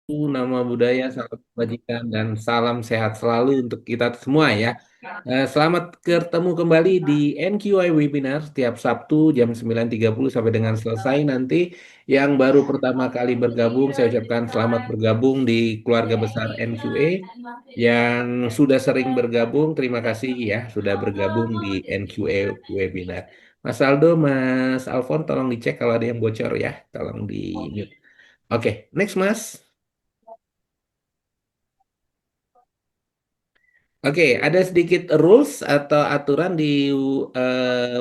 Nama budaya, salam kebajikan, dan salam sehat selalu untuk kita semua ya. Selamat ketemu kembali di NQI Webinar setiap Sabtu jam 9.30 sampai dengan selesai nanti. Yang baru pertama kali bergabung, saya ucapkan selamat bergabung di keluarga besar NQA. Yang sudah sering bergabung, terima kasih ya sudah bergabung di NQA Webinar. Mas Aldo, Mas Alfon, tolong dicek kalau ada yang bocor ya, tolong di mute. Oke, next Mas. Oke, ada sedikit rules atau aturan di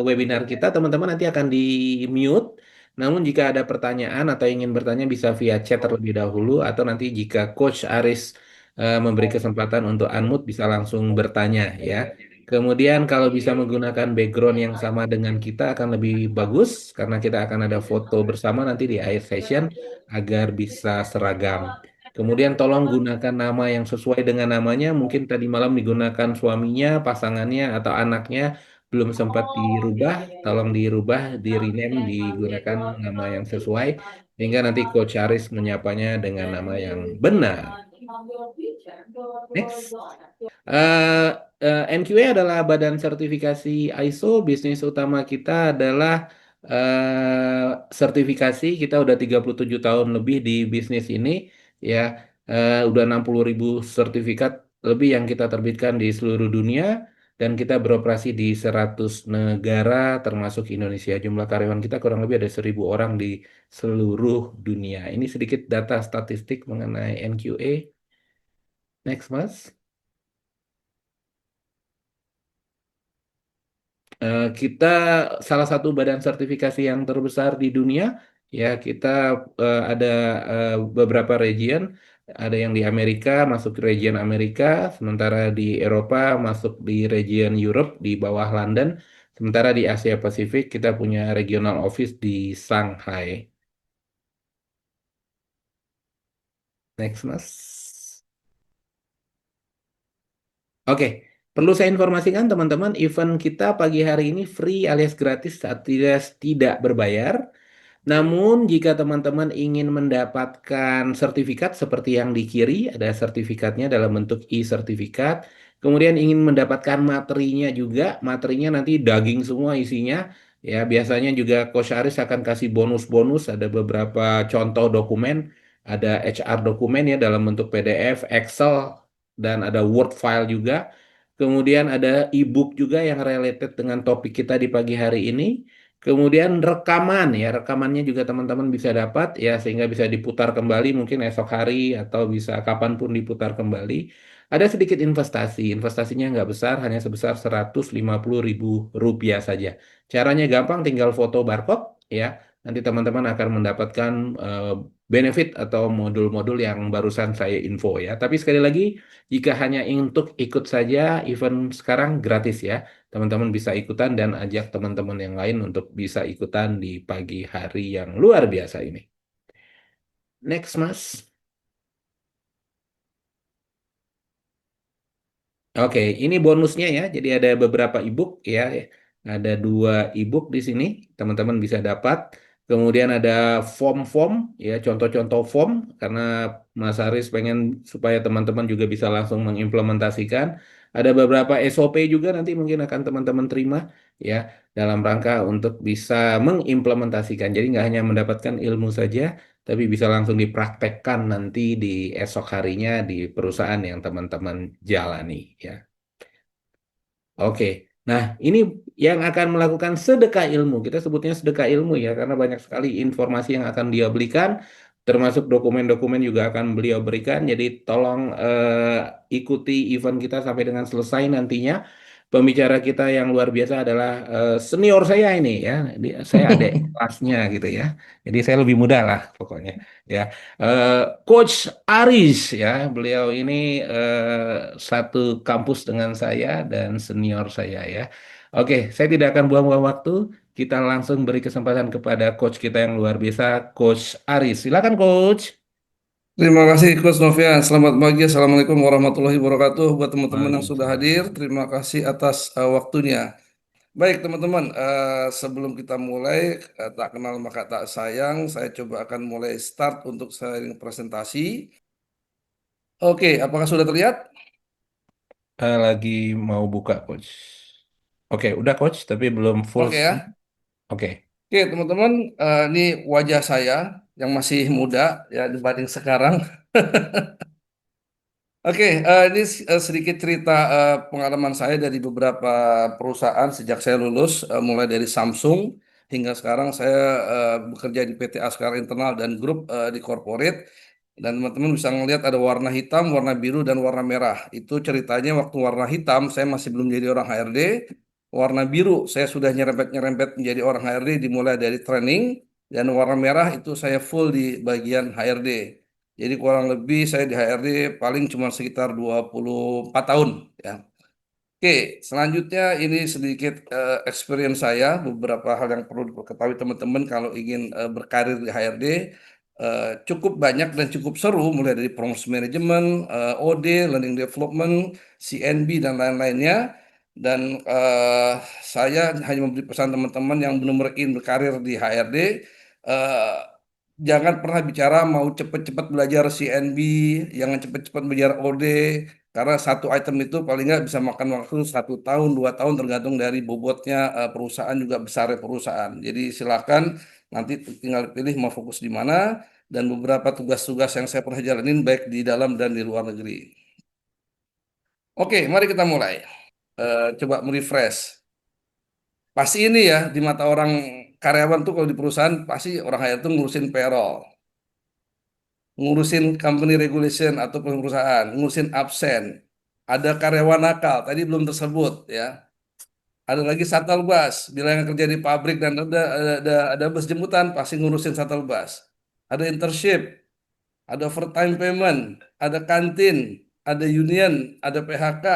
webinar kita. Teman-teman nanti akan di mute. Namun jika ada pertanyaan atau ingin bertanya bisa via chat terlebih dahulu atau nanti jika Coach Aris memberi kesempatan untuk unmute bisa langsung bertanya ya. Kemudian kalau bisa menggunakan background yang sama dengan kita akan lebih bagus karena kita akan ada foto bersama nanti di akhir session agar bisa seragam. Kemudian tolong gunakan nama yang sesuai dengan namanya. Mungkin tadi malam digunakan suaminya, pasangannya, atau anaknya belum sempat dirubah. Tolong dirubah, di rename, digunakan nama yang sesuai. Sehingga nanti Coach Aris menyapanya dengan nama yang benar. Next. Eh, NQA adalah badan sertifikasi ISO. Bisnis utama kita adalah sertifikasi. Kita udah 37 tahun lebih di bisnis ini. Ya, udah 60.000 sertifikat lebih yang kita terbitkan di seluruh dunia. Dan kita beroperasi di 100 negara termasuk Indonesia. Jumlah karyawan kita kurang lebih ada 1.000 orang di seluruh dunia. Ini sedikit data statistik mengenai NQA. Next, Mas. Kita salah satu badan sertifikasi yang terbesar di dunia. Ya, kita ada beberapa region. Ada yang di Amerika, masuk ke region Amerika. Sementara di Eropa, masuk di region Europe, di bawah London. Sementara di Asia Pasifik, kita punya regional office di Shanghai. Next, Mas. Oke, perlu saya informasikan teman-teman, event kita pagi hari ini free alias gratis saat tidak berbayar. Namun, jika teman-teman ingin mendapatkan sertifikat seperti yang di kiri, ada sertifikatnya dalam bentuk e-sertifikat. Kemudian ingin mendapatkan materinya juga, materinya nanti daging semua isinya. Ya, biasanya juga Coach Aris akan kasih bonus-bonus, ada beberapa contoh dokumen, ada HR dokumen ya dalam bentuk PDF, Excel, dan ada Word file juga. Kemudian ada e-book juga yang related dengan topik kita di pagi hari ini. Kemudian rekaman ya, rekamannya juga teman-teman bisa dapat ya sehingga bisa diputar kembali mungkin esok hari atau bisa kapanpun diputar kembali. Ada sedikit investasi, investasinya nggak besar, hanya sebesar 150.000 rupiah saja. Caranya gampang, tinggal foto barcode ya. Nanti teman-teman akan mendapatkan eh, benefit atau modul-modul yang barusan saya info ya. Tapi sekali lagi, jika hanya untuk ikut saja event sekarang gratis ya. Teman-teman bisa ikutan dan ajak teman-teman yang lain untuk bisa ikutan di pagi hari yang luar biasa ini. Next, Mas. Oke, ini bonusnya ya. Jadi ada beberapa ebook ya. Ada dua ebook di sini, teman-teman bisa dapat. Kemudian ada form-form ya, contoh-contoh form karena Mas Haris pengen supaya teman-teman juga bisa langsung mengimplementasikan. Ada beberapa SOP juga nanti mungkin akan teman-teman terima ya dalam rangka untuk bisa mengimplementasikan. Jadi nggak hanya mendapatkan ilmu saja, tapi bisa langsung dipraktekkan nanti di esok harinya di perusahaan yang teman-teman jalani ya. Oke. Nah, ini yang akan melakukan sedekah ilmu. Kita sebutnya sedekah ilmu ya karena banyak sekali informasi yang akan dia berikan termasuk dokumen-dokumen juga akan beliau berikan. Jadi tolong ikuti event kita sampai dengan selesai nantinya. Pembicara kita yang luar biasa adalah senior saya ini ya. Saya adik kelasnya gitu ya. Jadi saya lebih muda lah pokoknya ya. Eh, Coach Aris ya, beliau ini satu kampus dengan saya dan senior saya ya. Oke, saya tidak akan buang-buang waktu. Kita langsung beri kesempatan kepada coach kita yang luar biasa, Coach Aris. Silakan, Coach. Terima kasih Coach Novian. Selamat pagi. Assalamualaikum warahmatullahi wabarakatuh. Buat teman-teman yang sudah hadir, Waalaikumsalam. terima kasih atas waktunya. Baik teman-teman, sebelum kita mulai, tak kenal maka tak sayang, saya coba akan mulai start untuk sharing presentasi. Oke, apakah sudah terlihat? Lagi mau buka, Coach. Oke, udah, Coach, tapi belum full Oke screen. ya. Oke. Oke, teman-teman, ini wajah saya yang masih muda ya dibanding sekarang. Oke, ini sedikit cerita pengalaman saya dari beberapa perusahaan sejak saya lulus, mulai dari Samsung hingga sekarang saya bekerja di PT Askara Internal dan Grup di corporate. Dan teman-teman bisa ngelihat ada warna hitam, warna biru, dan warna merah. Itu ceritanya waktu warna hitam saya masih belum jadi orang HRD. Warna biru saya sudah nyerempet-nyerempet menjadi orang HRD dimulai dari training. Dan warna merah itu saya full di bagian HRD. Jadi kurang lebih saya di HRD paling cuma sekitar 24 tahun ya. Oke, selanjutnya ini sedikit experience saya, beberapa hal yang perlu diketahui teman-teman kalau ingin berkarir di HRD. Cukup banyak dan cukup seru, mulai dari promotion management, OD, learning development, CNB, dan lain-lainnya. Dan saya hanya memberi pesan teman-teman yang benar-benar ingin berkarir di HRD, eh, jangan pernah bicara mau cepet-cepet belajar CNB, jangan cepet-cepet belajar OD, karena satu item itu paling nggak bisa makan waktu 1 tahun, 2 tahun tergantung dari bobotnya perusahaan juga besarnya perusahaan. Jadi silakan nanti tinggal pilih mau fokus di mana dan beberapa tugas-tugas yang saya pernah jalanin baik di dalam dan di luar negeri. Oke, mari kita mulai. Coba merefresh. Pasti ini ya di mata orang karyawan tuh kalau di perusahaan pasti orang HR tuh ngurusin payroll, ngurusin company regulation atau perusahaan, ngurusin absen. Ada karyawan nakal, tadi belum tersebut ya. Ada lagi shuttle bus, bila yang kerja di pabrik dan ada bus jemputan pasti ngurusin shuttle bus. Ada internship, ada overtime payment, ada kantin, ada union, ada PHK,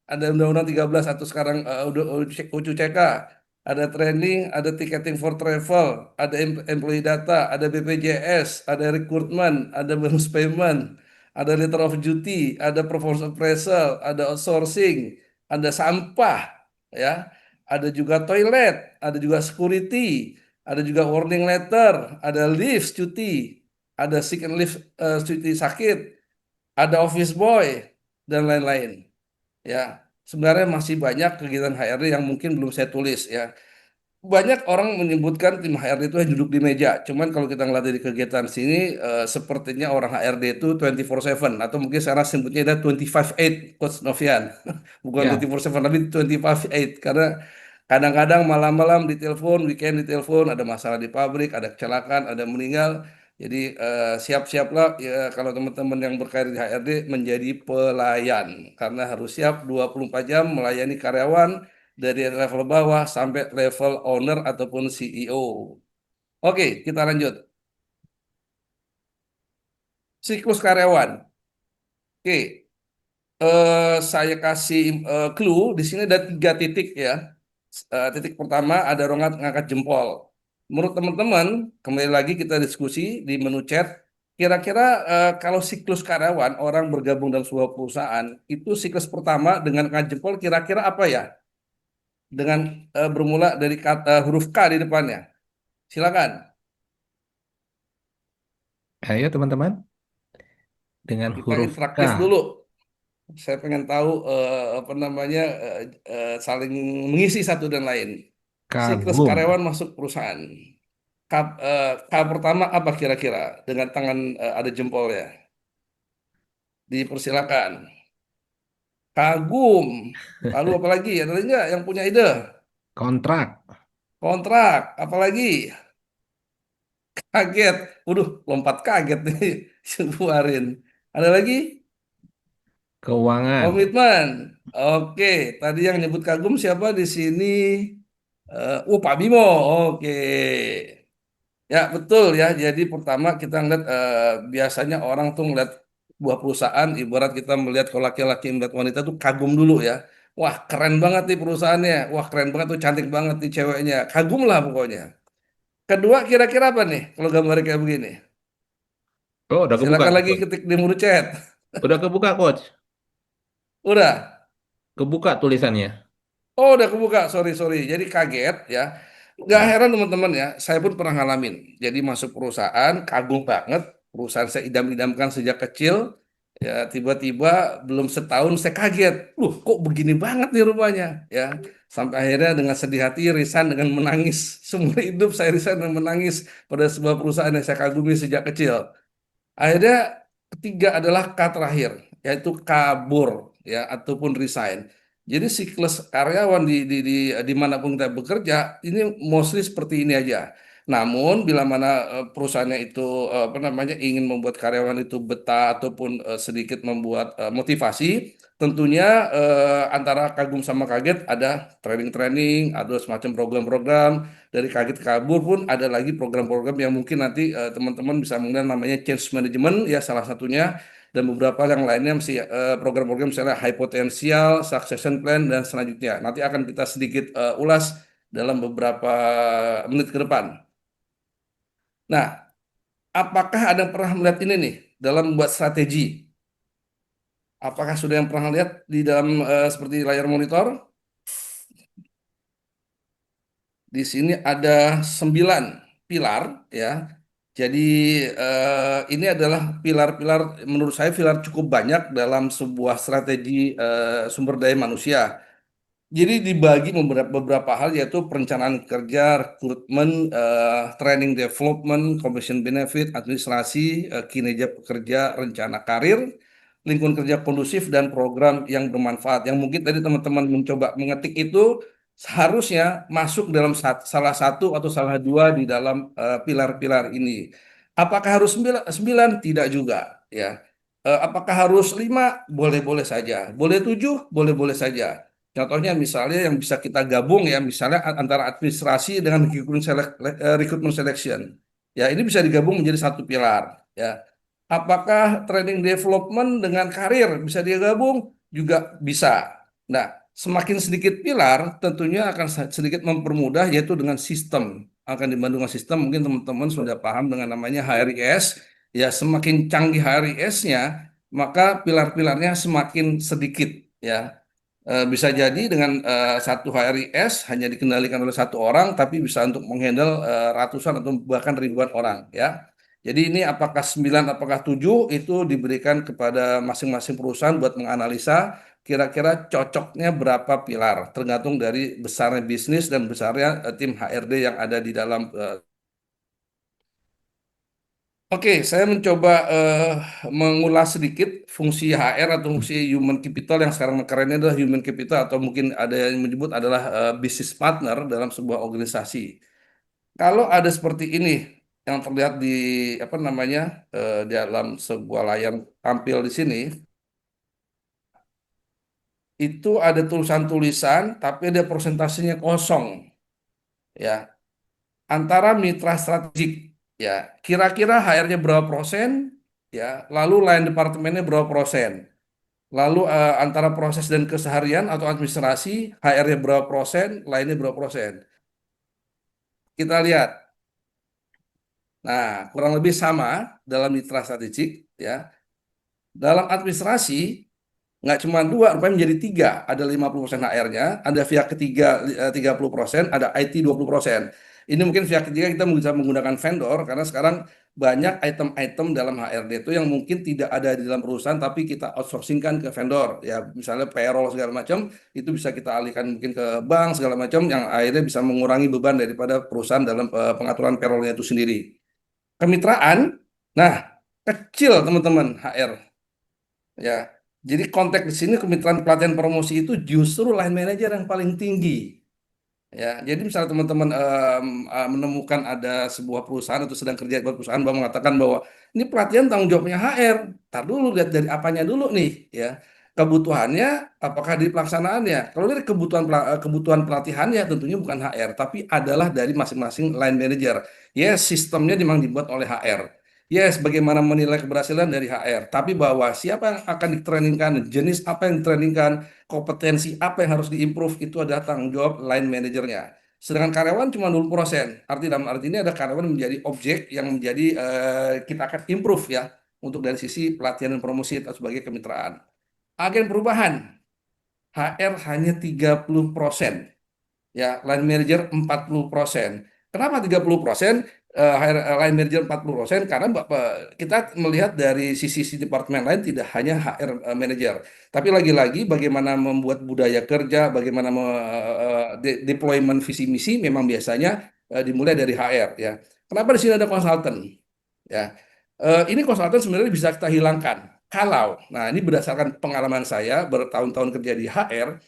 ada Undang-Undang 13 atau sekarang udah UCK, ada training, ada ticketing for travel, ada employee data, ada BPJS, ada recruitment, ada bonus payment, ada letter of duty, ada performance appraisal, ada outsourcing, ada sampah, ya, ada juga toilet, ada juga security, ada juga warning letter, ada leave cuti, ada sick and leave cuti sakit, ada office boy dan lain-lain. Ya, sebenarnya masih banyak kegiatan HRD yang mungkin belum saya tulis ya. Banyak orang menyebutkan tim HRD itu hanya duduk di meja. Cuman kalau kita ngeliat dari kegiatan sini, sepertinya orang HRD itu 24/7 atau mungkin sekarang sebutnya ada 25/8, Coach Novian. Bukan Ya. 24/7 tapi 25/8 karena kadang-kadang malam-malam ditelepon, weekend ditelepon, ada masalah di pabrik, ada kecelakaan, ada meninggal. Jadi siap-siaplah ya, kalau teman-teman yang berkarir di HRD menjadi pelayan karena harus siap 24 jam melayani karyawan dari level bawah sampai level owner ataupun CEO. Oke, kita lanjut. Siklus karyawan. Oke, saya kasih clue di sini ada 3 titik ya. Titik pertama ada orang ngangkat jempol. Menurut teman-teman, kembali lagi kita diskusi di menu chat. Kira-kira kalau siklus karyawan orang bergabung dalam sebuah perusahaan itu siklus pertama dengan ngangkat jempol kira-kira apa ya? Dengan bermula dari kata huruf K di depannya. Silakan. Ayo, teman-teman. Dengan Kita huruf K. interaktif dulu. Saya pengen tahu apa namanya saling mengisi satu dan lain. Siklus Kagum. karyawan masuk perusahaan. K pertama apa kira-kira dengan tangan ada jempolnya? Dipersilakan. Kagum. Lalu apa lagi? Ada lagi nggak yang punya ide? Kontrak. Kontrak. Apalagi? Kaget. Waduh, lompat kaget nih. Keluarin. Ada lagi? Keuangan. Komitmen. Oke, tadi yang nyebut kagum siapa di sini? Pak Bimo. Oke. Ya, betul ya. Jadi pertama kita ngeliat biasanya orang tuh ngeliat buah perusahaan, ibarat kita melihat kalau laki-laki melihat wanita tuh kagum dulu ya. Wah, keren banget nih perusahaannya. Wah, keren banget tuh, cantik banget nih ceweknya. Kagum lah pokoknya. Kedua, kira-kira apa nih kalau gambar kayak begini? Oh, udah kebuka, Silakan lagi Coach. ketik di menu chat. Udah kebuka, Coach. Udah. Kebuka tulisannya. Oh, udah kebuka. Sorry, sorry. Jadi kaget ya. Gak Ya. heran teman-teman ya. Saya pun pernah ngalamin. Jadi masuk perusahaan, kagum banget. Perusahaan saya idam-idamkan sejak kecil. Ya, tiba-tiba belum setahun saya kaget. Kok begini banget nih rupanya? Ya, sampai akhirnya dengan sedih hati resign dengan menangis. Seumur hidup saya resign dan menangis pada sebuah perusahaan yang saya kagumi sejak kecil. Akhirnya ketiga adalah K terakhir, yaitu kabur ya ataupun resign. Jadi siklus karyawan dimanapun kita bekerja ini mostly seperti ini aja. Namun bila mana perusahaannya itu apa namanya ingin membuat karyawan itu betah ataupun sedikit membuat motivasi, tentunya antara kagum sama kaget ada training-training, ada semacam program-program dari kaget kabur pun ada lagi program-program yang mungkin nanti teman-teman bisa mengenal namanya change management ya salah satunya dan beberapa yang lainnya masih program-program misalnya high potential, succession plan dan selanjutnya. Nanti akan kita sedikit ulas dalam beberapa menit ke depan. Nah, apakah ada yang pernah melihat ini nih dalam membuat strategi? Apakah sudah yang pernah lihat di dalam seperti layar monitor? Di sini ada 9 pilar ya. Jadi ini adalah pilar-pilar menurut saya pilar cukup banyak dalam sebuah strategi sumber daya manusia. Jadi dibagi beberapa hal yaitu perencanaan kerja, rekrutmen, training development, commission benefit, administrasi, kinerja pekerja, rencana karir, lingkungan kerja kondusif dan program yang bermanfaat. Yang mungkin tadi teman-teman mencoba mengetik itu seharusnya masuk dalam salah satu atau salah dua di dalam pilar-pilar ini. Apakah harus sembilan? Sembilan? Tidak juga, ya. Apakah harus 5? Boleh-boleh saja. Boleh 7? Boleh-boleh saja. Contohnya misalnya yang bisa kita gabung ya, misalnya antara administrasi dengan recruitment selection. Ya, ini bisa digabung menjadi satu pilar. Ya, apakah training development dengan karir bisa digabung? Juga bisa. Nah, semakin sedikit pilar tentunya akan sedikit mempermudah yaitu dengan sistem. Akan dibantu dengan sistem, mungkin teman-teman sudah paham dengan namanya HRIS. Ya, semakin canggih HRIS-nya, maka pilar-pilarnya semakin sedikit. Ya, bisa jadi dengan satu HRIS hanya dikendalikan oleh satu orang, tapi bisa untuk menghandle ratusan atau bahkan ribuan orang, ya. Jadi ini apakah 9, apakah 7 itu diberikan kepada masing-masing perusahaan buat menganalisa kira-kira cocoknya berapa pilar, tergantung dari besarnya bisnis dan besarnya tim HRD yang ada di dalam. Oke, saya mencoba mengulas sedikit fungsi HR atau fungsi human capital yang sekarang kerennya adalah human capital atau mungkin ada yang menyebut adalah business partner dalam sebuah organisasi. Kalau ada seperti ini yang terlihat di apa namanya dalam sebuah layar tampil di sini, itu ada tulisan-tulisan tapi ada presentasinya kosong, ya. Antara mitra strategik, ya. Kira-kira HR-nya berapa persen, ya. Lalu lain departemennya berapa persen. Lalu antara proses dan keseharian atau administrasi, HR-nya berapa persen, lainnya berapa persen. Kita lihat. Nah, kurang lebih sama dalam mitra strategik, ya. Dalam administrasi, nggak cuma dua, rupanya menjadi tiga. Ada 50% HR-nya, ada pihak ketiga 30%, ada IT 20%. Ini mungkin pihak ketiga kita bisa menggunakan vendor, karena sekarang banyak item-item dalam HRD itu yang mungkin tidak ada di dalam perusahaan, tapi kita outsourcingkan ke vendor. Ya, misalnya payroll segala macam, itu bisa kita alihkan mungkin ke bank segala macam, yang akhirnya bisa mengurangi beban daripada perusahaan dalam pengaturan payrollnya itu sendiri. Kemitraan, nah kecil teman-teman HR. Ya, jadi konteks di sini kemitraan pelatihan promosi itu justru line manager yang paling tinggi. Ya, jadi misalnya teman-teman menemukan ada sebuah perusahaan atau sedang kerja di perusahaan bahwa mengatakan bahwa ini pelatihan tanggung jawabnya HR. Tar dulu lihat dari apanya dulu nih, ya. Kebutuhannya, apakah di pelaksanaannya? Kalau dari kebutuhan pelatihannya tentunya bukan HR, tapi adalah dari masing-masing line manager. Yes, sistemnya memang dibuat oleh HR. Yes, bagaimana menilai keberhasilan dari HR. Tapi bahwa siapa yang akan ditrainingkan, jenis apa yang ditrainingkan, kompetensi apa yang harus diimprove itu adalah tanggung jawab line manajernya. Sedangkan karyawan cuma 20%. Dalam arti ini ada karyawan menjadi objek yang menjadi kita akan improve ya untuk dari sisi pelatihan dan promosi atau sebagai kemitraan. Agen perubahan HR hanya 30%. Ya, line manager 40%. Kenapa 30%? line manager 40% karena kita melihat dari sisi departemen lain tidak hanya HR manager, tapi lagi-lagi bagaimana membuat budaya kerja, bagaimana deployment visi misi memang biasanya dimulai dari HR ya. Kenapa di sini ada konsultan? Ya, ini konsultan sebenarnya bisa kita hilangkan kalau, nah ini berdasarkan pengalaman saya bertahun-tahun kerja di HR.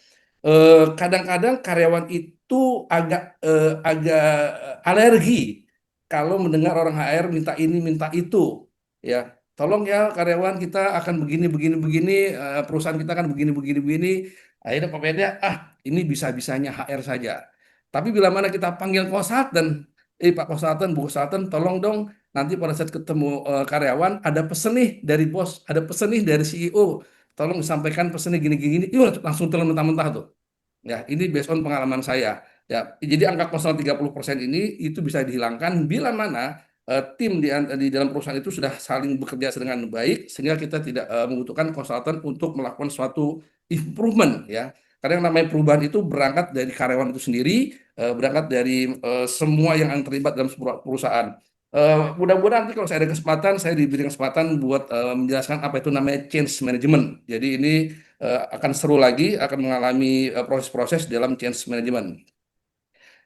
Kadang-kadang karyawan itu agak alergi kalau mendengar orang HR minta ini minta itu, ya tolong ya karyawan kita akan begini begini begini, perusahaan kita akan begini begini begini. Akhirnya pokoknya ini bisa-bisanya HR saja. Tapi bila mana kita panggil konsultan, Pak konsultan, Bu konsultan, tolong dong nanti pada saat ketemu karyawan ada pesen nih dari bos, ada pesen nih dari CEO, tolong disampaikan pesennya gini-gini, yuk langsung telan mentah-mentah tuh. Ya, ini based on pengalaman saya. Ya, jadi angka kosong 30% ini itu bisa dihilangkan bila mana tim di dalam perusahaan itu sudah saling bekerja dengan baik sehingga kita tidak membutuhkan konsultan untuk melakukan suatu improvement ya. Karena yang namanya perubahan itu berangkat dari karyawan itu sendiri, berangkat dari semua yang terlibat dalam sebuah perusahaan. Mudah-mudahan nanti kalau saya ada kesempatan, saya diberi kesempatan buat menjelaskan apa itu namanya change management. Jadi ini akan seru lagi, akan mengalami proses-proses dalam change management.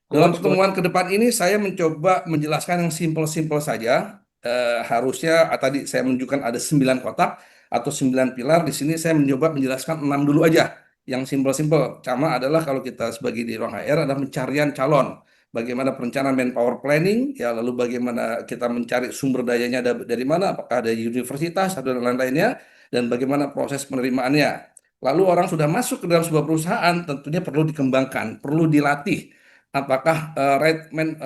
Dalam Coach, coach. pertemuan ke depan ini saya mencoba menjelaskan yang simpel-simpel saja. Harusnya tadi saya menunjukkan ada 9 kotak atau 9 pilar. Di sini saya mencoba menjelaskan 6 dulu aja. Yang simpel-simpel. Sama adalah kalau kita sebagai di ruang HR adalah pencarian calon. Bagaimana perencanaan manpower planning, ya lalu bagaimana kita mencari sumber dayanya dari mana, apakah ada universitas atau lain-lainnya, dan bagaimana proses penerimaannya. Lalu orang sudah masuk ke dalam sebuah perusahaan, tentunya perlu dikembangkan, perlu dilatih apakah right man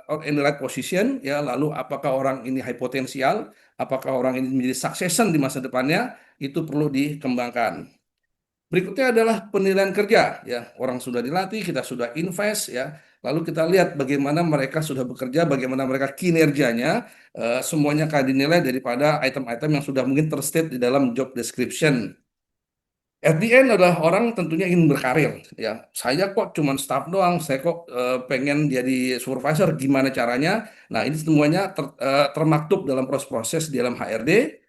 or in the right position ya lalu apakah orang ini high potensial, apakah orang ini menjadi succession di masa depannya, itu perlu dikembangkan. Berikutnya adalah penilaian kerja ya, orang sudah dilatih, kita sudah invest ya, lalu kita lihat bagaimana mereka sudah bekerja, bagaimana mereka kinerjanya, semuanya akan dinilai daripada item-item yang sudah mungkin terstate di dalam job description. At the end adalah orang tentunya ingin berkarir ya. Saya kok cuman staff doang, saya kok pengen jadi supervisor, gimana caranya? Nah, ini semuanya termaktub dalam proses-proses di dalam HRD.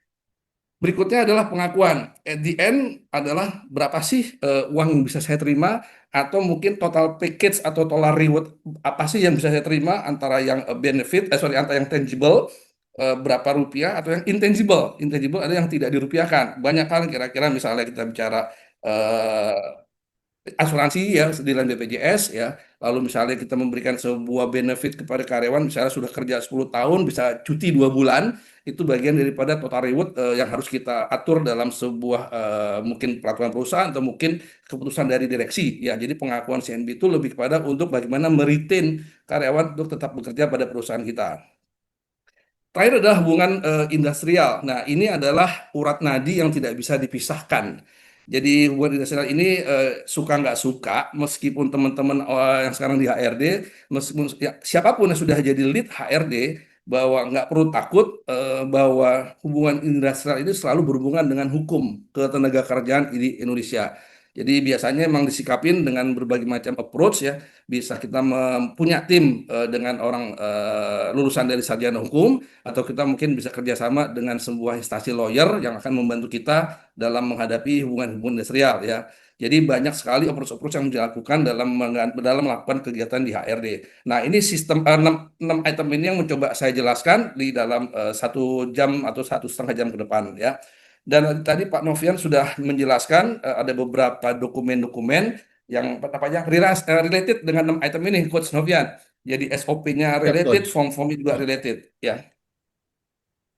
Berikutnya adalah pengakuan. At the end adalah berapa sih uang yang bisa saya terima atau mungkin total package atau total reward apa sih yang bisa saya terima antara yang benefit, antara yang tangible berapa rupiah atau yang intangible. Intangible ada yang tidak dirupiahkan. Banyak hal kira-kira misalnya kita bicara asuransi ya di dalam BPJS ya, lalu misalnya kita memberikan sebuah benefit kepada karyawan misalnya sudah kerja 10 tahun bisa cuti 2 bulan, itu bagian daripada total reward yang harus kita atur dalam sebuah mungkin peraturan perusahaan atau mungkin keputusan dari direksi ya. Jadi pengakuan CNB itu lebih kepada untuk bagaimana meretain karyawan untuk tetap bekerja pada perusahaan kita. Terakhir adalah hubungan industrial. Nah, ini adalah urat nadi yang tidak bisa dipisahkan. Jadi hubungan industrial ini suka nggak suka, meskipun teman-teman yang sekarang di HRD, meskipun ya, siapapun yang sudah jadi lead HRD, bahwa nggak perlu takut bahwa hubungan industrial ini selalu berhubungan dengan hukum ketenagakerjaan di Indonesia. Jadi biasanya memang disikapin dengan berbagai macam approach ya. Bisa kita punya tim dengan orang lulusan dari sarjana hukum, atau kita mungkin bisa kerjasama dengan sebuah instansi lawyer yang akan membantu kita dalam menghadapi hubungan-hubungan industrial ya. Jadi banyak sekali approach-approach yang dilakukan dalam melakukan kegiatan di HRD. Nah, ini sistem 6 item ini yang mencoba saya jelaskan di dalam 1 jam atau 1,5 jam ke depan ya. Dan tadi Pak Novian sudah menjelaskan ada beberapa dokumen-dokumen yang apa related dengan 6 item ini, Coach Novian. Jadi SOP-nya Siap, related, coach. form-formnya juga related ya.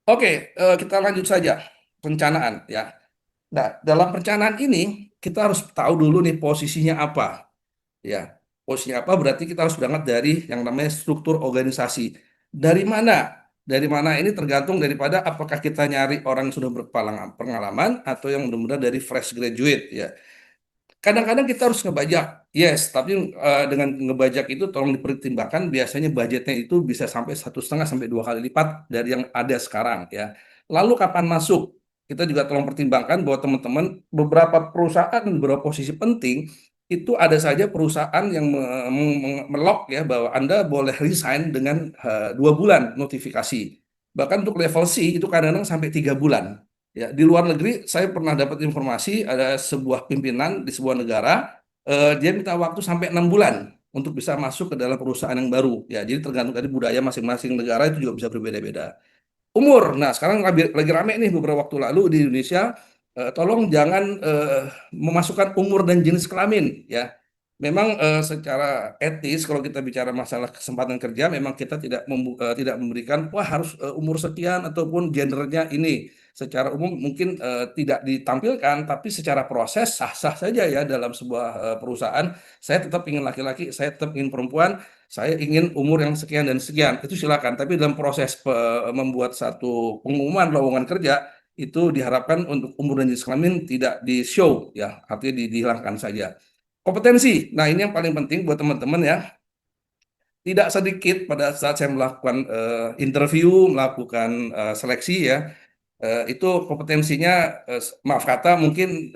Oke, kita lanjut saja perencanaan ya. Nah, dalam perencanaan ini kita harus tahu dulu nih posisinya apa ya. Posisinya apa berarti kita harus berangkat dari yang namanya struktur organisasi. Dari mana? Dari mana ini tergantung daripada apakah kita nyari orang yang sudah berpengalaman atau yang benar-benar dari fresh graduate ya. Kadang-kadang kita harus ngebajak, yes, tapi dengan ngebajak itu tolong dipertimbangkan biasanya budgetnya itu bisa sampai 1,5 sampai 2 kali lipat dari yang ada sekarang ya. Lalu kapan masuk? Kita juga tolong pertimbangkan bahwa teman-teman beberapa perusahaan, beberapa posisi penting itu ada saja perusahaan yang melok ya bahwa Anda boleh resign dengan 2 bulan notifikasi. Bahkan untuk level C itu kadang-kadang sampai 3 bulan. Ya, di luar negeri saya pernah dapat informasi ada sebuah pimpinan di sebuah negara, dia minta waktu sampai 6 bulan untuk bisa masuk ke dalam perusahaan yang baru. Ya, jadi tergantung dari budaya masing-masing negara itu juga bisa berbeda-beda. Umur. Nah, sekarang lagi rame nih beberapa waktu lalu di Indonesia. Tolong jangan memasukkan umur dan jenis kelamin, ya. Memang secara etis kalau kita bicara masalah kesempatan kerja, memang kita tidak memberikan wah harus umur sekian ataupun gendernya ini. Secara umum mungkin tidak ditampilkan, tapi secara proses sah-sah saja ya dalam sebuah perusahaan. Saya tetap ingin laki-laki, saya tetap ingin perempuan, saya ingin umur yang sekian dan sekian, itu silakan. Tapi dalam proses membuat satu pengumuman lowongan kerja, itu diharapkan untuk umur dan jenis kelamin tidak di-show, ya, artinya dihilangkan saja. Kompetensi, nah ini yang paling penting buat teman-teman ya. Tidak sedikit pada saat saya melakukan interview, melakukan seleksi ya, itu kompetensinya, maaf kata mungkin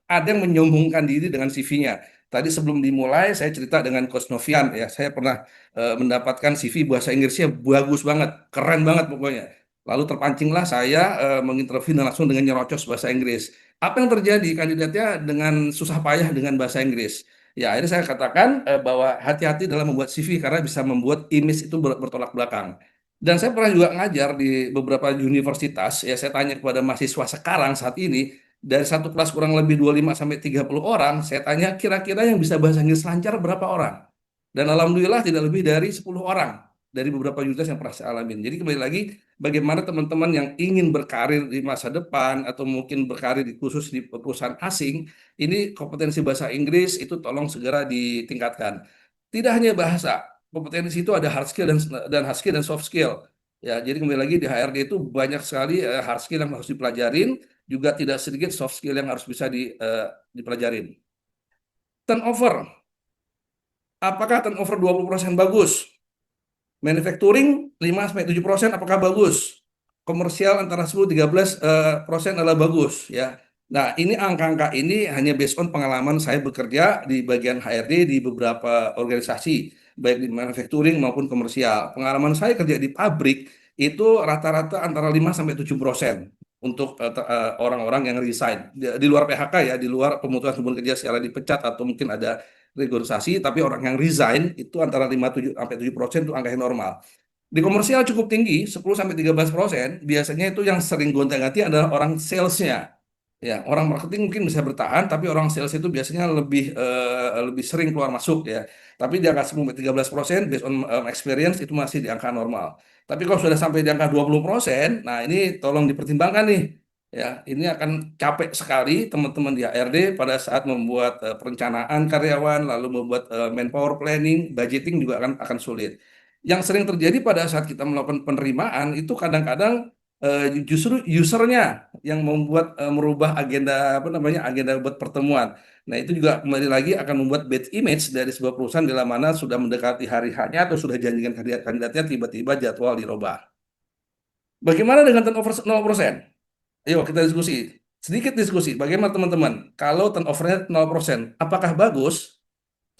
ada yang menyombongkan diri dengan CV-nya. Tadi sebelum dimulai saya cerita dengan Coach Novian ya, saya pernah mendapatkan CV bahasa Inggrisnya bagus banget, keren banget pokoknya. Lalu terpancinglah saya menginterview dan langsung dengan nyerocos bahasa Inggris. Apa yang terjadi? Kandidatnya dengan susah payah dengan bahasa Inggris. Ya, akhirnya saya katakan bahwa hati-hati dalam membuat CV karena bisa membuat image itu bertolak belakang. Dan saya pernah juga ngajar di beberapa universitas, ya saya tanya kepada mahasiswa sekarang saat ini, dari satu kelas kurang lebih 25 sampai 30 orang, saya tanya kira-kira yang bisa bahasa Inggris lancar berapa orang? Dan alhamdulillah tidak lebih dari 10 orang dari beberapa universitas yang pernah saya alamin. Jadi kembali lagi, bagaimana teman-teman yang ingin berkarir di masa depan atau mungkin berkarir di khusus di perusahaan asing, ini kompetensi bahasa Inggris itu tolong segera ditingkatkan. Tidak hanya bahasa, kompetensi itu ada hard skill dan hard skill dan soft skill. Ya, jadi kembali lagi di HRD itu banyak sekali hard skill yang harus dipelajarin, juga tidak sedikit soft skill yang harus bisa dipelajarin. Turnover, apakah turnover 20% bagus? Manufacturing 5 sampai 7% apakah bagus? Komersial antara 10-13% adalah bagus ya. Nah, ini angka-angka ini hanya based on pengalaman saya bekerja di bagian HRD di beberapa organisasi, baik di manufacturing maupun komersial. Pengalaman saya kerja di pabrik itu rata-rata antara 5 sampai 7% untuk orang-orang yang resign. Di luar PHK ya, di luar pemutusan hubungan kerja secara dipecat atau mungkin ada regularisasi, tapi orang yang resign itu antara 5 sampai 7% itu angka yang normal. Di komersial cukup tinggi, 10 sampai 13%. Biasanya itu yang sering gonta-ganti adalah orang salesnya. Ya, orang marketing mungkin bisa bertahan, tapi orang sales itu biasanya lebih sering keluar masuk ya. Tapi di angka 10 sampai 13%, based on experience itu masih di angka normal. Tapi kalau sudah sampai di angka 20%, nah ini tolong dipertimbangkan nih. Ya, ini akan capek sekali teman-teman di HRD pada saat membuat perencanaan karyawan, lalu membuat manpower planning, budgeting juga akan sulit. Yang sering terjadi pada saat kita melakukan penerimaan itu kadang-kadang justru usernya yang membuat merubah agenda apa namanya agenda buat pertemuan. Nah, itu juga kembali lagi akan membuat bad image dari sebuah perusahaan bila mana sudah mendekati hari hanya atau sudah janjikan kandidatnya tiba-tiba jadwal dirubah. Bagaimana dengan turnover 0%? Ayo kita diskusi. Sedikit diskusi. Bagaimana teman-teman? Kalau turnovernya 0%, apakah bagus?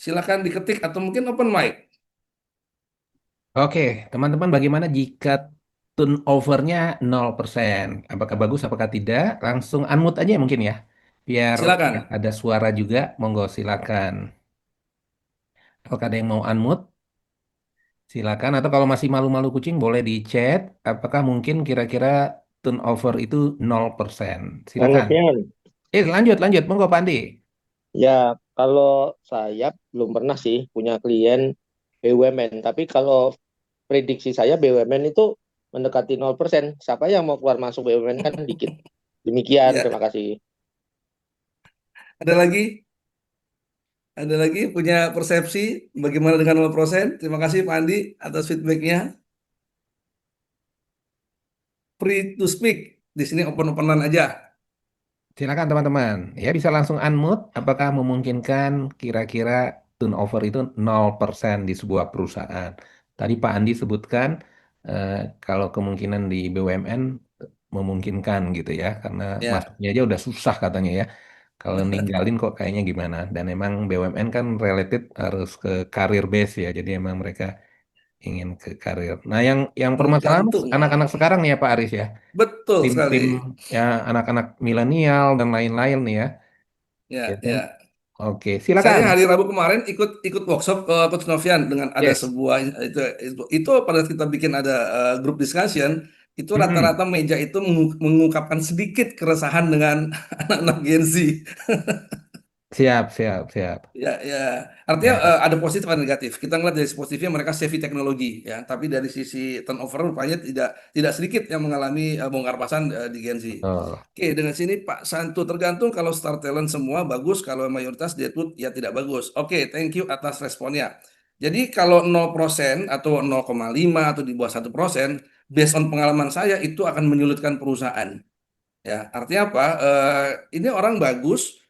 Silakan diketik atau mungkin open mic. Oke, teman-teman bagaimana jika turnovernya 0%? Apakah bagus, apakah tidak? Langsung unmute aja mungkin ya. Biar Silakan. ada suara juga, monggo silakan. Apakah ada yang mau unmute? Silakan. Atau kalau masih malu-malu kucing boleh di chat. Apakah mungkin kira-kira turnover itu 0%? Bang Silakan. Novian, Lanjut, lanjut. Monggo Pak Andi. ya kalau saya belum pernah sih punya klien BUMN, tapi kalau prediksi saya BUMN itu mendekati 0%. Siapa yang mau keluar masuk BUMN kan dikit. Demikian, terima Ya, kasih. ada lagi? Ada lagi punya persepsi bagaimana dengan 0%? Terima kasih Pak Andi atas feedbacknya. Free to speak. Di sini open-openan aja. Silakan teman-teman. Ya bisa langsung unmute. Apakah memungkinkan kira-kira turnover itu 0% di sebuah perusahaan? Tadi Pak Andi sebutkan eh, kalau kemungkinan di BUMN memungkinkan gitu ya. Karena Ya, masuknya aja udah susah katanya ya. Kalau ninggalin kok kayaknya gimana. Dan emang BUMN kan related harus ke karir base ya. Jadi emang mereka ingin ke karir. Nah, yang permasalahan Tergantung. anak-anak sekarang nih ya Pak Aris ya. Betul sekali. Tim-tim ya anak-anak milenial dan lain-lain nih ya. Ya, Biasanya, ya. oke, Saya silakan. hari Rabu kemarin ikut ikut workshop Coach Novian dengan ada Yes. sebuah itu pada kita bikin ada grup discussion itu Mm-mm. rata-rata meja itu mengungkapkan sedikit keresahan dengan anak-anak Gen Z. Siap, siap, siap. Ya, ya. Artinya Ya. ada positif dan negatif. Kita ngeliat dari sisi positifnya mereka savvy teknologi, ya. Tapi dari sisi turnover rupanya tidak tidak sedikit yang mengalami bongkar pasang di Gen Z. Oh. Oke, dengan sini Pak Santu tergantung kalau star talent semua bagus, kalau mayoritas deadwood ya tidak bagus. Oke, thank you atas responnya. Jadi kalau 0% atau 0,5 atau di bawah 1%, based on pengalaman saya itu akan menyulitkan perusahaan. Ya, artinya apa? Ini orang bagus,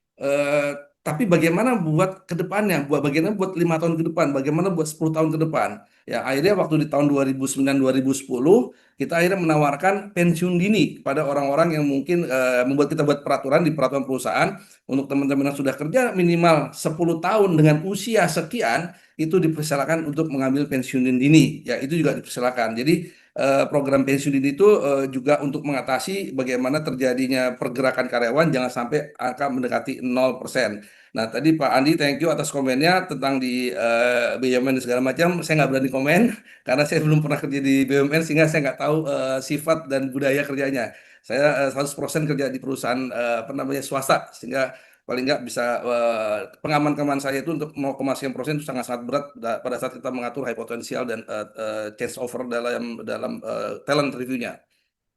tapi bagaimana buat ke depannya? Bagaimana buat 5 tahun ke depan? Bagaimana buat 10 tahun ke depan? Ya, akhirnya waktu di tahun 2009 2010 kita akhirnya menawarkan pensiun dini kepada orang-orang yang mungkin membuat kita buat peraturan di peraturan perusahaan untuk teman-teman yang sudah kerja minimal 10 tahun dengan usia sekian itu dipersilakan untuk mengambil pensiun dini. Ya, itu juga dipersilakan. Jadi program pensiun dini itu juga untuk mengatasi bagaimana terjadinya pergerakan karyawan jangan sampai angka mendekati 0%. Nah, tadi Pak Andi, thank you atas komennya tentang di BUMN dan segala macam. Saya nggak berani komen karena saya belum pernah kerja di BUMN sehingga saya nggak tahu sifat dan budaya kerjanya. Saya 100% kerja di perusahaan apa namanya swasta sehingga paling nggak bisa pengaman-pengaman saya itu untuk 0,1% itu sangat-sangat berat pada saat kita mengatur high potensial dan change over dalam talent review-nya.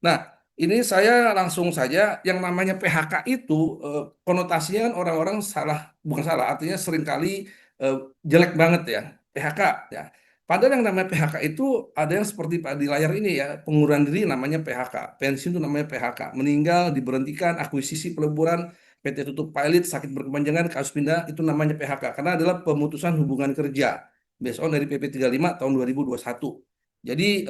Nah, ini saya langsung saja yang namanya PHK itu konotasinya kan orang-orang salah, bukan salah, artinya seringkali eh, jelek banget ya, PHK ya. Padahal yang namanya PHK itu ada yang seperti di layar ini ya, pengunduran diri namanya PHK, pensiun itu namanya PHK, meninggal, diberhentikan, akuisisi, peleburan, PT tutup pilot, sakit berkepanjangan, kasus pindah, itu namanya PHK, karena adalah pemutusan hubungan kerja, based on dari PP 35 tahun 2021. Jadi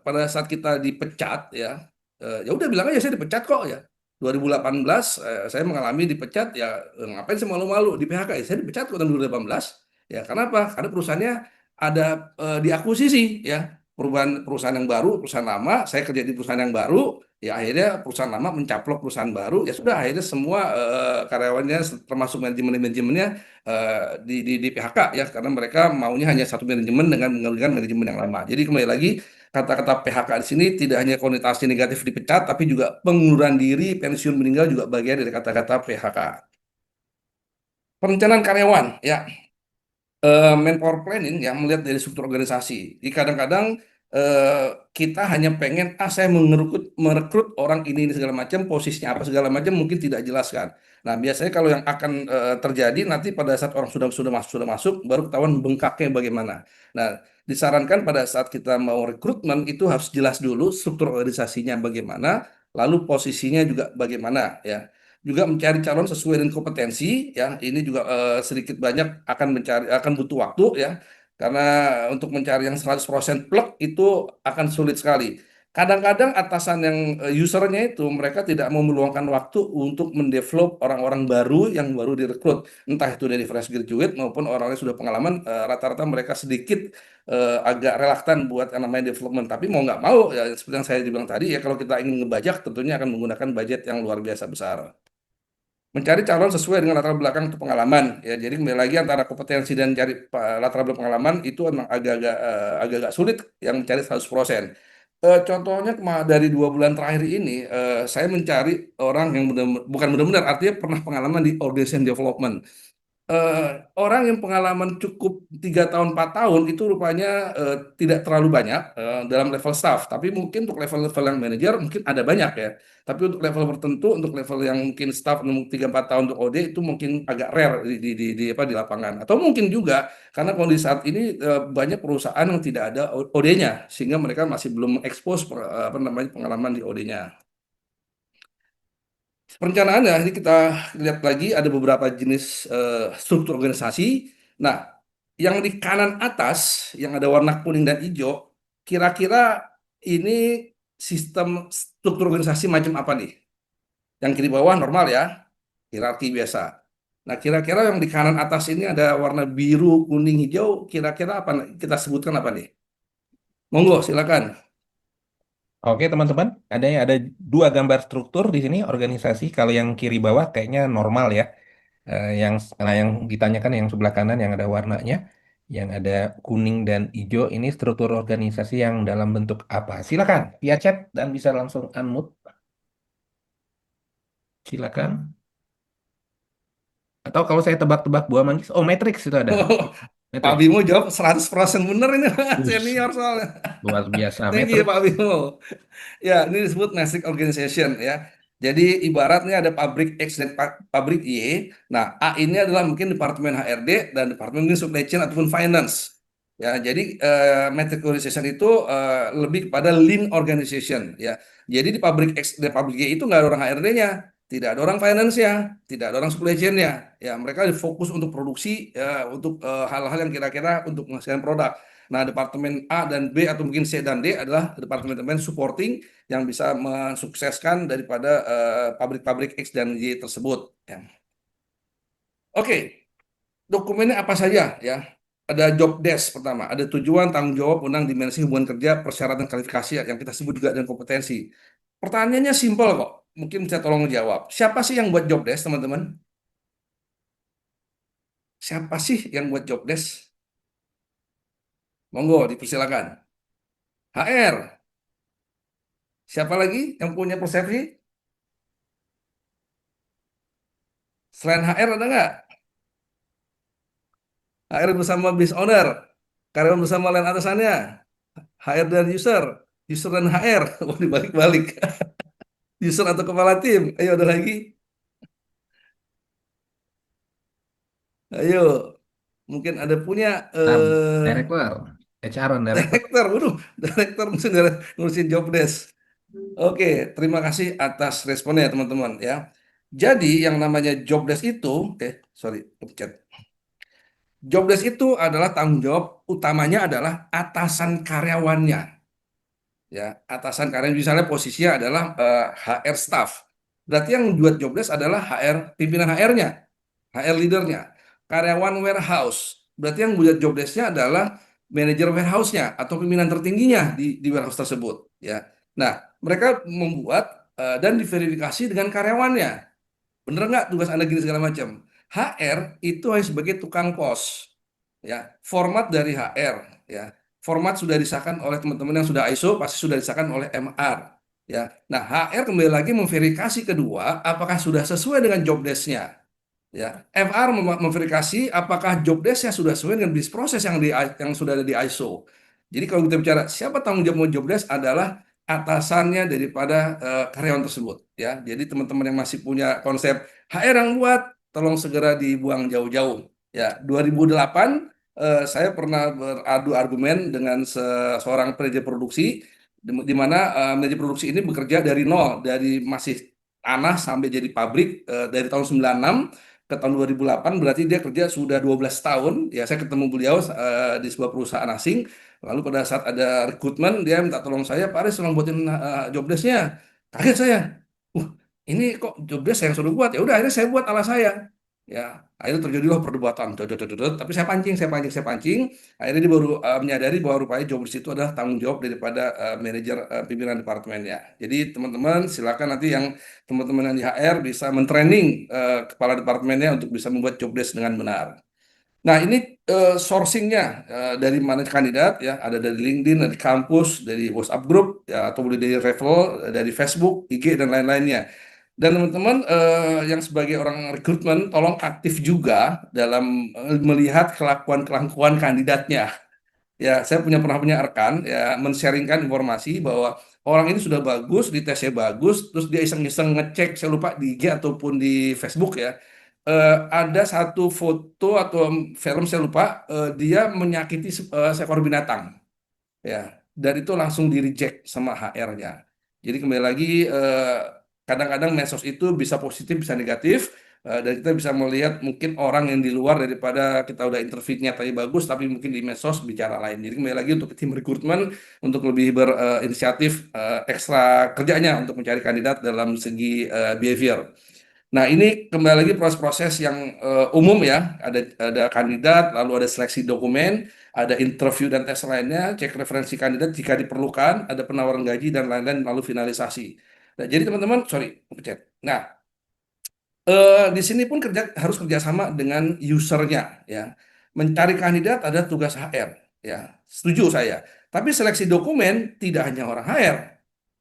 pada saat kita dipecat ya, ya udah bilang aja saya dipecat kok ya. 2018 saya mengalami dipecat ya, ngapain saya malu-malu di PHK ya, saya dipecat kok tahun 2018 ya. Kenapa? Karena perusahaannya ada diakuisisi ya, perusahaan yang baru, perusahaan lama, saya kerja di perusahaan yang baru ya, akhirnya perusahaan lama mencaplok perusahaan baru ya, sudah akhirnya semua karyawannya termasuk manajemennya di PHK ya, karena mereka maunya hanya satu manajemen dengan menggunakan manajemen yang lama. Jadi kembali lagi kata-kata PHK di sini tidak hanya konotasi negatif dipecat, tapi juga pengunduran diri, pensiun, meninggal juga bagian dari kata-kata PHK. Perencanaan karyawan ya, manpower planning yang melihat dari struktur organisasi. Jadi kadang-kadang eh, kita hanya pengen saya merekrut orang ini segala macam, posisinya apa segala macam mungkin tidak jelas kan. Nah, biasanya kalau yang akan terjadi nanti pada saat orang sudah masuk baru ketahuan bengkaknya bagaimana. Nah, disarankan pada saat kita mau rekrutmen itu harus jelas dulu struktur organisasinya bagaimana, lalu posisinya juga bagaimana ya, juga mencari calon sesuai dengan kompetensi ya, ini juga sedikit banyak akan butuh waktu ya, karena untuk mencari yang 100% plek itu akan sulit sekali. Kadang-kadang atasan yang usernya itu mereka tidak mau meluangkan waktu untuk mendevelop orang-orang baru yang baru direkrut, entah itu dari fresh graduate maupun orang yang sudah pengalaman, rata-rata mereka sedikit agak relaktan buat yang namanya development, tapi mau nggak mau ya seperti yang saya bilang tadi ya, kalau kita ingin ngebajak tentunya akan menggunakan budget yang luar biasa besar. Mencari calon sesuai dengan latar belakang atau pengalaman ya, jadi kembali lagi antara kompetensi dan cari latar belakang pengalaman itu emang agak-agak sulit yang mencari 100%. Contohnya dari 2 bulan terakhir ini saya mencari orang yang bukan benar-benar artinya pernah pengalaman di organization development. eh, Orang yang pengalaman cukup 3 tahun 4 tahun itu rupanya tidak terlalu banyak dalam level staff, tapi mungkin untuk level-level yang manajer mungkin ada banyak ya. Tapi untuk level tertentu, untuk level yang mungkin staff 3 4 tahun untuk OD itu mungkin agak rare di lapangan. Atau mungkin juga karena kondisi saat ini banyak perusahaan yang tidak ada OD-nya sehingga mereka masih belum expose apa namanya pengalaman di OD-nya. Perencanaannya ini kita lihat lagi ada beberapa jenis struktur organisasi. Nah, yang di kanan atas yang ada warna kuning dan hijau, kira-kira ini sistem struktur organisasi macam apa nih? Yang kiri bawah normal ya. hierarki biasa. Nah, kira-kira yang di kanan atas ini ada warna biru, kuning, hijau, kira-kira apa kita sebutkan apa nih? Monggo, silakan. Oke teman-teman, ada dua gambar struktur di sini organisasi. Kalau yang kiri bawah kayaknya normal ya. Yang ditanyakan yang sebelah kanan yang ada warnanya, yang ada kuning dan hijau ini struktur organisasi yang dalam bentuk apa? Silakan via chat dan bisa langsung unmute. Silakan. Atau kalau saya tebak-tebak buah manggis, oh Matrix itu ada. Pak Matrix. Bimo jawab 100% bener ini, Us, senior soalnya. luar biasa Thank you Matrix. Pak Bimo. Ya, ini disebut Nasdaq Organization ya. Jadi ibaratnya ada pabrik X dan pabrik Y. Nah, A ini adalah mungkin departemen HRD dan departemen mungkin supply chain ataupun finance. Ya, jadi Matrix Organization itu lebih kepada lean organization ya. Jadi di pabrik X dan pabrik Y itu nggak ada orang HRD-nya, tidak ada orang finance-nya, tidak ada orang supply chain-nya. Ya, mereka fokus untuk produksi ya, untuk hal-hal yang kira-kira untuk menghasilkan produk. Nah, departemen A dan B atau mungkin C dan D adalah departemen-departemen supporting yang bisa mensukseskan daripada pabrik-pabrik X dan Y tersebut. Ya. Oke, dokumennya apa saja ya? Ada job desk pertama, ada tujuan, tanggung jawab, undang, dimensi, hubungan kerja, persyaratan kualifikasi yang kita sebut juga dengan kompetensi. Pertanyaannya simpel kok, mungkin bisa tolong jawab. Siapa sih yang buat job desk, teman-teman? Siapa sih yang buat job desk? Monggo, dipersilakan. HR. Siapa lagi yang punya persepsi? Selain HR ada nggak? HR bersama business owner, karyawan bersama lain atasannya, HR dan user dan HR, wah dibalik-balik, user atau kepala tim, ayo ada lagi, ayo, mungkin ada punya Director, HR on director. director, waduh, director mesti ngurusin job desk. Oke, terima kasih atas responnya teman-teman ya. Jadi yang namanya job desk itu, sorry, pencet. Job desk itu adalah tanggung jawab utamanya adalah atasan karyawannya. Ya, atasan karyawan misalnya posisinya adalah HR staff. Berarti yang membuat job desk adalah HR pimpinan HR-nya, HR leader-nya. Karyawan warehouse. Berarti yang membuat job desk-nya adalah manajer warehouse-nya atau pimpinan tertingginya di warehouse tersebut. Ya, nah mereka membuat dan diverifikasi dengan karyawannya. Bener nggak tugas Anda gini segala macam? HR itu hanya sebagai tukang pos. Ya, format dari HR. Ya, format sudah disahkan oleh teman-teman yang sudah ISO, pasti sudah disahkan oleh MR. Ya, nah HR kembali lagi memverifikasi kedua, apakah sudah sesuai dengan job desk-nya. Ya, FR memverifikasi apakah job desk-nya sudah sesuai dengan bisnis proses yang sudah ada di ISO. Jadi kalau kita bicara siapa tanggung jawab job desk adalah atasannya daripada karyawan tersebut. Ya, jadi teman-teman yang masih punya konsep HR yang buat, tolong segera dibuang jauh-jauh. Ya, 2008 saya pernah beradu argumen dengan seorang manajer produksi di mana manajer produksi ini bekerja dari nol, dari masih tanah sampai jadi pabrik dari tahun 96 ke tahun 2008 berarti dia kerja sudah 12 tahun. Ya, saya ketemu beliau di sebuah perusahaan asing. Lalu pada saat ada rekrutmen dia minta tolong saya, Pak Aris tolong buatin job desk-nya. Kaget saya. Wah, ini kok job desk yang suruh buat? Ya udah akhirnya saya buat ala saya. Ya, akhirnya terjadilah perdebatan. Tapi saya pancing, saya pancing, saya pancing. Akhirnya dia baru menyadari bahwa rupanya job desk itu adalah tanggung jawab daripada manajer pimpinan departemennya. Jadi teman-teman silakan nanti yang teman-teman yang di HR bisa mentraining kepala departemennya untuk bisa membuat job desk dengan benar. Nah, ini sourcingnya dari mana kandidat ya, ada dari LinkedIn, dari kampus, dari WhatsApp group ya, atau boleh dari referral, dari Facebook, IG dan lain-lainnya. Dan teman-teman yang sebagai orang rekrutmen, tolong aktif juga dalam melihat kelakuan-kelakuan kandidatnya. Ya, saya pernah punya rekan ya men-sharingkan informasi bahwa orang ini sudah bagus, di tesnya bagus, terus dia iseng-iseng ngecek, saya lupa di IG ataupun di Facebook ya. Ada satu foto atau film saya lupa, dia menyakiti seekor binatang ya, dan itu langsung di reject sama HR-nya. Jadi kembali lagi kadang-kadang medsos itu bisa positif bisa negatif, dan kita bisa melihat mungkin orang yang di luar daripada kita udah interviewnya tadi bagus tapi mungkin di medsos bicara lain. Jadi kembali lagi untuk tim rekrutmen untuk lebih berinisiatif ekstra kerjanya untuk mencari kandidat dalam segi behavior. Nah, ini kembali lagi proses-proses yang umum ya. Ada kandidat, lalu ada seleksi dokumen, ada interview dan tes lainnya, cek referensi kandidat jika diperlukan, ada penawaran gaji dan lain-lain, lalu finalisasi. Nah, jadi teman-teman, sorry, pencet. Nah, di sini pun harus kerjasama dengan usernya ya. Mencari kandidat ada tugas HR ya. Setuju saya. Tapi seleksi dokumen tidak hanya orang HR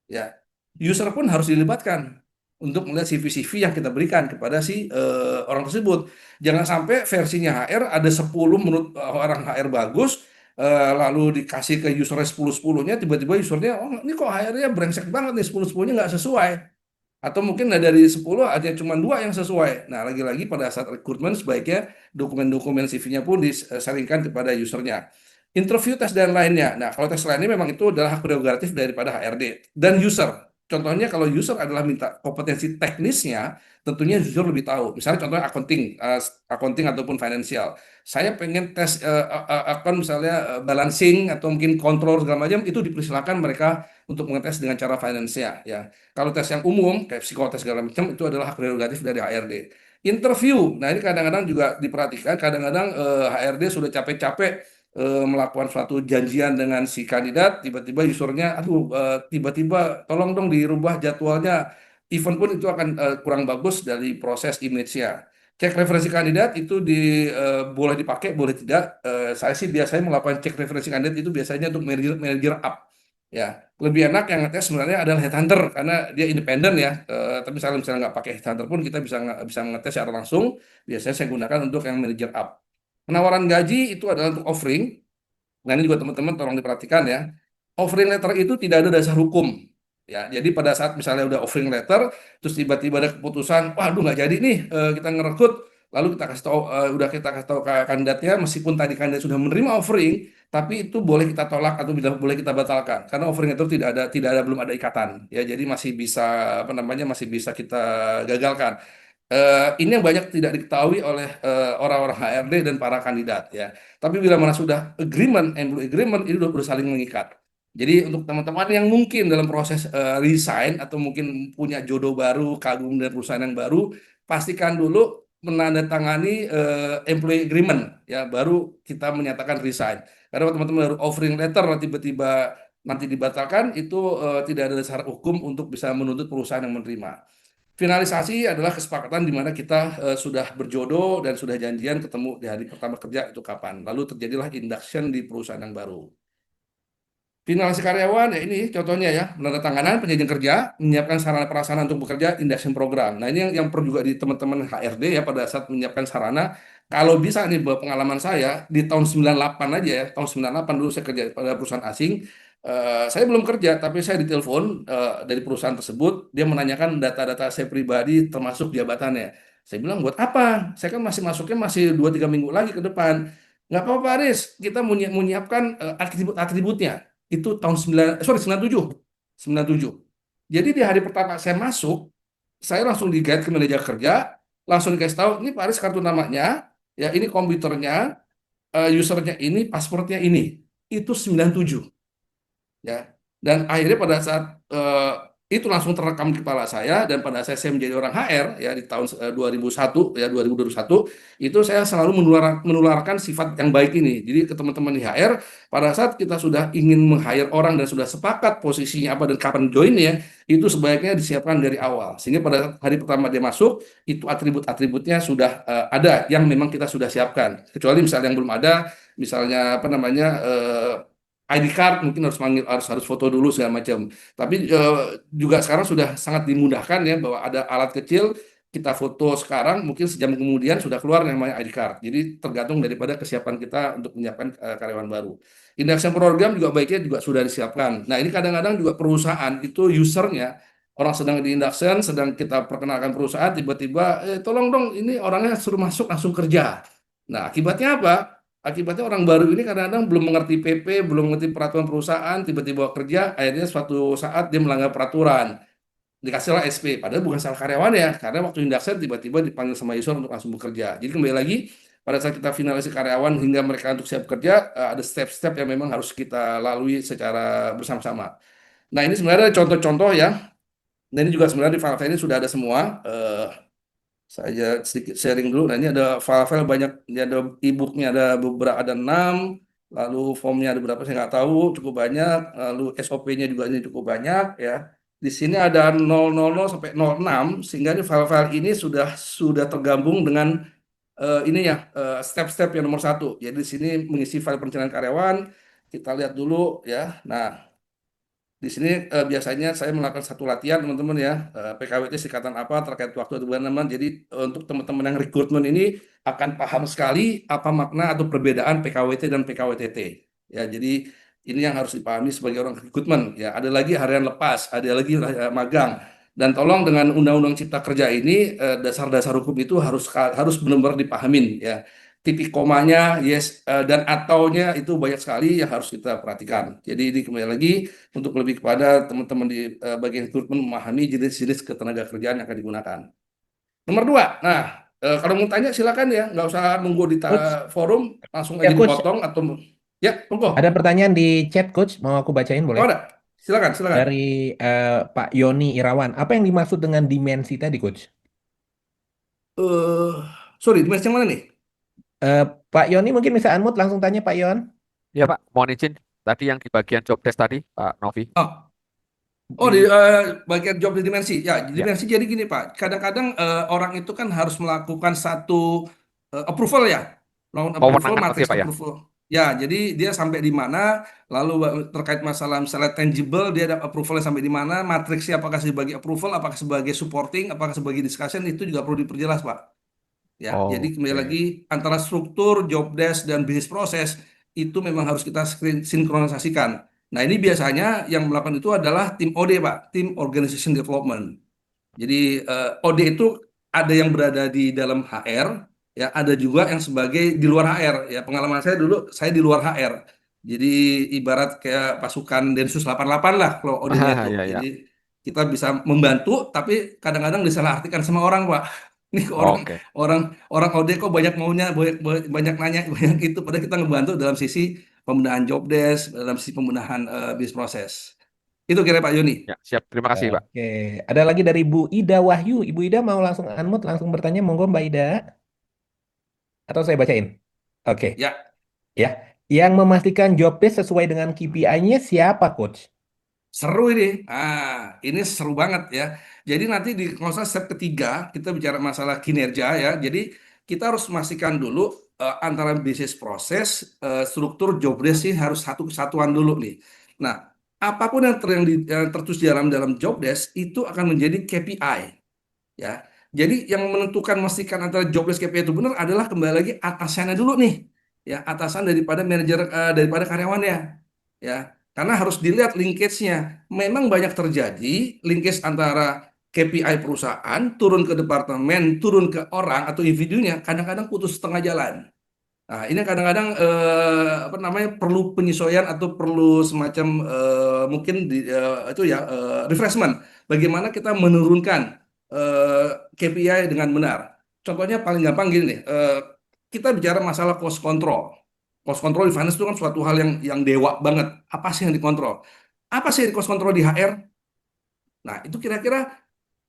ya. User pun harus dilibatkan untuk melihat CV-CV yang kita berikan kepada si orang tersebut. Jangan sampai versinya HR ada 10 menurut orang HR bagus, lalu dikasih ke usernya 10-10-nya, tiba-tiba usernya, oh ini kok HR-nya brengsek banget nih, 10-10-nya nggak sesuai. Atau mungkin dari 10 ada cuma dua yang sesuai. Nah, lagi-lagi pada saat rekrutmen sebaiknya dokumen-dokumen CV-nya pun disaringkan kepada usernya. Interview, tes, dan lainnya. Nah, kalau tes lainnya memang itu adalah hak prerogatif daripada HRD dan user. Contohnya kalau user adalah minta kompetensi teknisnya, tentunya user lebih tahu. Misalnya contohnya accounting ataupun financial. Saya pengen tes akun misalnya balancing atau mungkin control segala macam, itu dipersilakan mereka untuk mengetes dengan cara financial ya. Kalau tes yang umum, kayak psikotes segala macam, itu adalah hak prerogatif dari HRD. Interview, nah ini kadang-kadang juga diperhatikan, kadang-kadang HRD sudah capek-capek melakukan suatu janjian dengan si kandidat, tiba-tiba usernya, aduh, tiba-tiba tolong dong dirubah jadwalnya, event pun itu akan kurang bagus dari proses image-nya. Cek referensi kandidat itu boleh dipakai, boleh tidak. Saya sih biasanya melakukan cek referensi kandidat itu biasanya untuk manager up. Ya, lebih enak yang ngetes sebenarnya adalah headhunter karena dia independen ya. Tapi misalnya nggak pakai headhunter pun kita bisa ngetes secara langsung. Biasanya saya gunakan untuk yang manager up. Penawaran gaji itu adalah untuk offering. Nah, ini juga teman-teman tolong diperhatikan ya. Offering letter itu tidak ada dasar hukum. Ya, jadi pada saat misalnya udah offering letter, terus tiba-tiba ada keputusan, waduh nggak jadi nih kita ngerekrut, lalu kita kasih tahu, udah kita kasih tahu ke kandidatnya, meskipun tadi kandidat sudah menerima offering, tapi itu boleh kita tolak atau boleh kita batalkan, karena offering letter tidak ada belum ada ikatan, ya, jadi masih bisa apa namanya masih bisa kita gagalkan. Ini yang banyak tidak diketahui oleh orang-orang HRD dan para kandidat ya. Tapi bila mana sudah agreement, employee agreement, itu udah saling mengikat. Jadi untuk teman-teman yang mungkin dalam proses resign atau mungkin punya jodoh baru, kagum dengan perusahaan yang baru, pastikan dulu menandatangani employee agreement ya, baru kita menyatakan resign. Karena kalau teman-teman baru offering letter tiba-tiba nanti dibatalkan, itu tidak ada dasar hukum untuk bisa menuntut perusahaan yang menerima. Finalisasi adalah kesepakatan di mana kita sudah berjodoh dan sudah janjian ketemu di hari pertama kerja itu kapan. Lalu terjadilah induction di perusahaan yang baru. Finalisasi karyawan, ya ini contohnya ya, penandatanganan perjanjian kerja, menyiapkan sarana prasarana untuk bekerja, induction program. Nah ini yang perlu juga di teman-teman HRD ya pada saat menyiapkan sarana. Kalau bisa nih pengalaman saya di tahun 98 aja ya, tahun 98 dulu saya kerja pada perusahaan asing. Saya belum kerja, tapi saya ditelepon dari perusahaan tersebut, dia menanyakan data-data saya pribadi termasuk jabatannya. Saya bilang buat apa? Saya kan masih masuknya masih 2-3 minggu lagi ke depan. Nggak apa-apa, Aris. Kita menyiapkan atribut-atributnya itu tahun 97 97. Jadi di hari pertama saya masuk, saya langsung digait ke meja kerja, langsung dikasih tahu ini Pak Aris kartu namanya, ya ini komputernya, usernya ini, pasportnya ini. Itu 97 ya. Dan akhirnya pada saat itu langsung terekam di kepala saya, dan pada saat saya menjadi orang HR ya di tahun 2001 ya 2021 itu saya selalu menularkan sifat yang baik ini. Jadi ke teman-teman di HR, pada saat kita sudah ingin meng-hire orang dan sudah sepakat posisinya apa dan kapan join ya, itu sebaiknya disiapkan dari awal sehingga pada hari pertama dia masuk itu atribut-atributnya sudah ada yang memang kita sudah siapkan. Kecuali misalnya yang belum ada, misalnya apa namanya ID card mungkin harus manggil, harus foto dulu segala macam. Tapi juga sekarang sudah sangat dimudahkan ya bahwa ada alat kecil, kita foto sekarang mungkin sejam kemudian sudah keluar yang namanya ID card. Jadi tergantung daripada kesiapan kita untuk menyiapkan karyawan baru. Induction program juga baiknya juga sudah disiapkan. Nah ini kadang-kadang juga perusahaan itu usernya orang sedang di induction, sedang kita perkenalkan perusahaan, tiba-tiba tolong dong ini orangnya suruh masuk langsung kerja. Nah akibatnya apa? Akibatnya orang baru ini kadang-kadang belum mengerti PP, belum mengerti peraturan perusahaan, tiba-tiba kerja, akhirnya suatu saat dia melanggar peraturan. Dikasihlah SP, padahal bukan salah karyawan ya, karena waktu induction tiba-tiba dipanggil sama user untuk langsung bekerja. Jadi kembali lagi, pada saat kita finalisasi karyawan hingga mereka untuk siap kerja, ada step-step yang memang harus kita lalui secara bersama-sama. Nah ini sebenarnya contoh-contoh ya, dan ini juga sebenarnya di file ini sudah ada semua. Saya sedikit sharing dulu. Nah, ini ada file-file banyak, ini ada e-booknya ada beberapa, ada 6, lalu formnya ada berapa saya nggak tahu, cukup banyak, lalu SOP-nya juga ini cukup banyak ya. Di sini ada 000 sampai 06, sehingga ini file-file ini sudah tergabung dengan ini ya step-step yang nomor satu. Jadi di sini mengisi file perencanaan karyawan, kita lihat dulu ya. Nah, di sini biasanya saya melakukan satu latihan teman-teman ya, PKWT singkatan apa terkait waktu atau bulan teman. Jadi untuk teman-teman yang rekrutmen ini akan paham sekali apa makna atau perbedaan PKWT dan PKWTT. Ya, jadi ini yang harus dipahami sebagai orang rekrutmen. Ya, ada lagi harian lepas, ada lagi magang. Dan tolong dengan Undang-Undang Cipta Kerja ini dasar-dasar hukum itu harus benar-benar dipahamin ya. Titik komanya, yes, dan ataunya itu banyak sekali yang harus kita perhatikan. Jadi ini kembali lagi untuk lebih kepada teman-teman di bagian rekrutmen memahami jenis-jenis ketenaga kerjaan yang akan digunakan. Nomor 2, nah kalau mau tanya silakan ya, nggak usah nunggu di Coach, forum, langsung ya aja Coach, dipotong atau ya, monggo. ada pertanyaan di chat Coach, mau aku bacain Oh, boleh? ada, silakan, silakan. Dari Pak Yoni Irawan. Apa yang dimaksud dengan dimensi tadi Coach? eh Sorry, dimensi yang mana nih? Eh, Pak Yoni mungkin bisa unmute langsung tanya Pak Yon. Ya Pak, mohon izin. Tadi yang di bagian job desk tadi, Pak Novi. Oh, Oh, di Di, bagian job di dimensi. Ya, ya, dimensi jadi gini, Pak. Kadang-kadang orang itu kan harus melakukan satu approval ya. Melakukan approval, Kewenangan pasti matriks Pak ya. approval. Ya, jadi dia sampai di mana, lalu terkait masalah misalnya tangible, dia ada approvalnya sampai di mana, matriksnya apakah sebagai approval, apakah sebagai supporting, apakah sebagai discussion, itu juga perlu diperjelas, Pak. Ya, jadi kembali lagi Oke. antara struktur, job desk, dan bisnis proses itu memang harus kita sinkronisasikan. Nah, ini biasanya yang melakukan itu adalah tim OD, Pak, tim Organization Development. Jadi OD itu ada yang berada di dalam HR, ya, ada juga yang sebagai di luar HR. Ya, pengalaman saya dulu, saya di luar HR. Jadi ibarat kayak pasukan Densus 88 lah kalau OD-nya itu. Ya, Jadi ya. kita bisa membantu, tapi kadang-kadang disalahartikan sama orang, Pak. Ini ke orang Oke. orang orang OD kok banyak maunya, banyak, banyak nanya, banyak itu. Padahal kita ngebantu dalam sisi pembenahan job desk, dalam sisi pembenahan bisnis proses. Itu kira Pak Yoni. Ya, siap. Terima kasih Pak. Oke, ada lagi dari Bu Ida Wahyu. Ibu Ida mau langsung unmute, langsung bertanya, monggo Mbak Ida. Atau saya bacain? Oke, Ya, ya. Yang memastikan job desk sesuai dengan KPI-nya siapa, Coach? seru ini. Ini seru banget ya. Jadi nanti di kalau nggak salah step ketiga kita bicara masalah kinerja ya. Jadi kita harus memastikan dulu antara bisnis proses, struktur job desk sih harus satu kesatuan dulu nih. Nah, apapun yang tertulis di dalam job desk itu akan menjadi KPI ya. Jadi yang menentukan memastikan antara job desk KPI itu benar adalah kembali lagi atasannya dulu nih. Ya, atasan daripada manajer daripada karyawannya. Ya, karena harus dilihat linkage-nya. Memang banyak terjadi linkage antara KPI perusahaan turun ke departemen, turun ke orang atau individunya, kadang-kadang putus setengah jalan. Nah, ini kadang-kadang apa namanya perlu penyesuaian atau perlu semacam mungkin itu ya refreshment. Bagaimana kita menurunkan eh, KPI dengan benar. Contohnya paling gampang gini nih, kita bicara masalah cost control. Cost control di finance itu kan suatu hal yang dewa banget. Apa sih yang dikontrol? Apa sih cost control di HR? Nah, itu kira-kira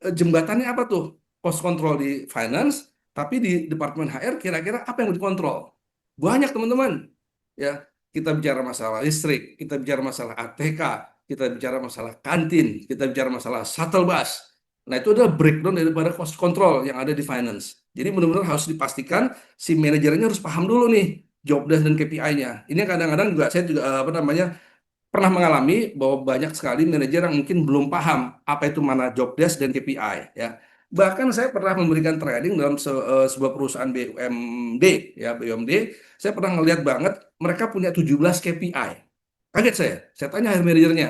jembatannya apa tuh? Cost control di finance, tapi di departemen HR kira-kira apa yang dikontrol? Banyak teman-teman. Ya, kita bicara masalah listrik, kita bicara masalah ATK, kita bicara masalah kantin, kita bicara masalah shuttle bus. Nah, itu adalah breakdown daripada cost control yang ada di finance. Jadi benar-benar harus dipastikan si manajernya harus paham dulu nih job desk dan KPI-nya. Ini kadang-kadang juga saya juga apa namanya pernah mengalami bahwa banyak sekali manajer yang mungkin belum paham apa itu mana job desk dan KPI ya. Bahkan saya pernah memberikan training dalam sebuah perusahaan BUMD ya, BUMD, saya pernah ngelihat banget mereka punya 17 KPI. Kaget saya. Saya tanya hire manajernya,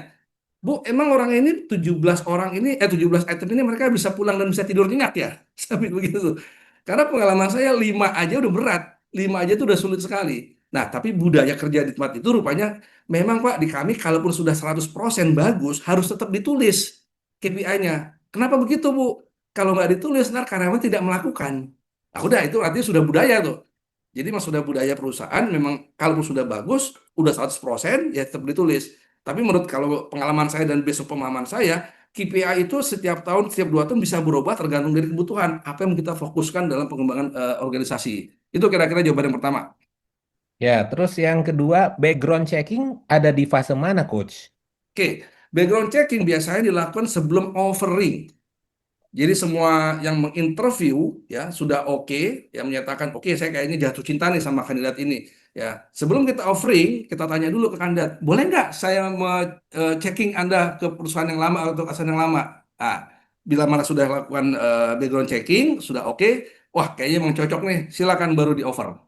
"Bu, emang orang ini 17 orang ini 17 item ini mereka bisa pulang dan bisa tidur nyenyak ya?" Sampai begitu. Karena pengalaman saya 5 aja udah berat, 5 aja itu udah sulit sekali. Nah, tapi budaya kerja di tempat itu rupanya memang Pak, di kami kalaupun sudah 100% bagus, harus tetap ditulis KPI-nya. Kenapa begitu, Bu? Kalau nggak ditulis, ntar karyawan tidak melakukan. Nah, udah itu artinya sudah budaya tuh. Jadi mas sudah budaya perusahaan, memang kalaupun sudah bagus, udah 100% ya tetap ditulis. Tapi menurut kalau pengalaman saya dan besok pemahaman saya, KPI itu setiap tahun, setiap 2 tahun bisa berubah tergantung dari kebutuhan. Apa yang kita fokuskan dalam pengembangan organisasi. Itu kira-kira jawaban yang pertama. Ya, terus yang kedua, background checking ada di fase mana, Coach? Oke, background checking biasanya dilakukan sebelum offering. Jadi semua yang menginterview ya sudah oke, yang menyatakan oke saya kayaknya jatuh cinta nih sama kandidat ini. Ya, sebelum kita offering, kita tanya dulu ke kandidat, boleh nggak saya checking Anda ke perusahaan yang lama atau perusahaan yang lama? Nah, bila mana sudah lakukan background checking, sudah oke, wah kayaknya emang cocok nih, silakan baru di offer.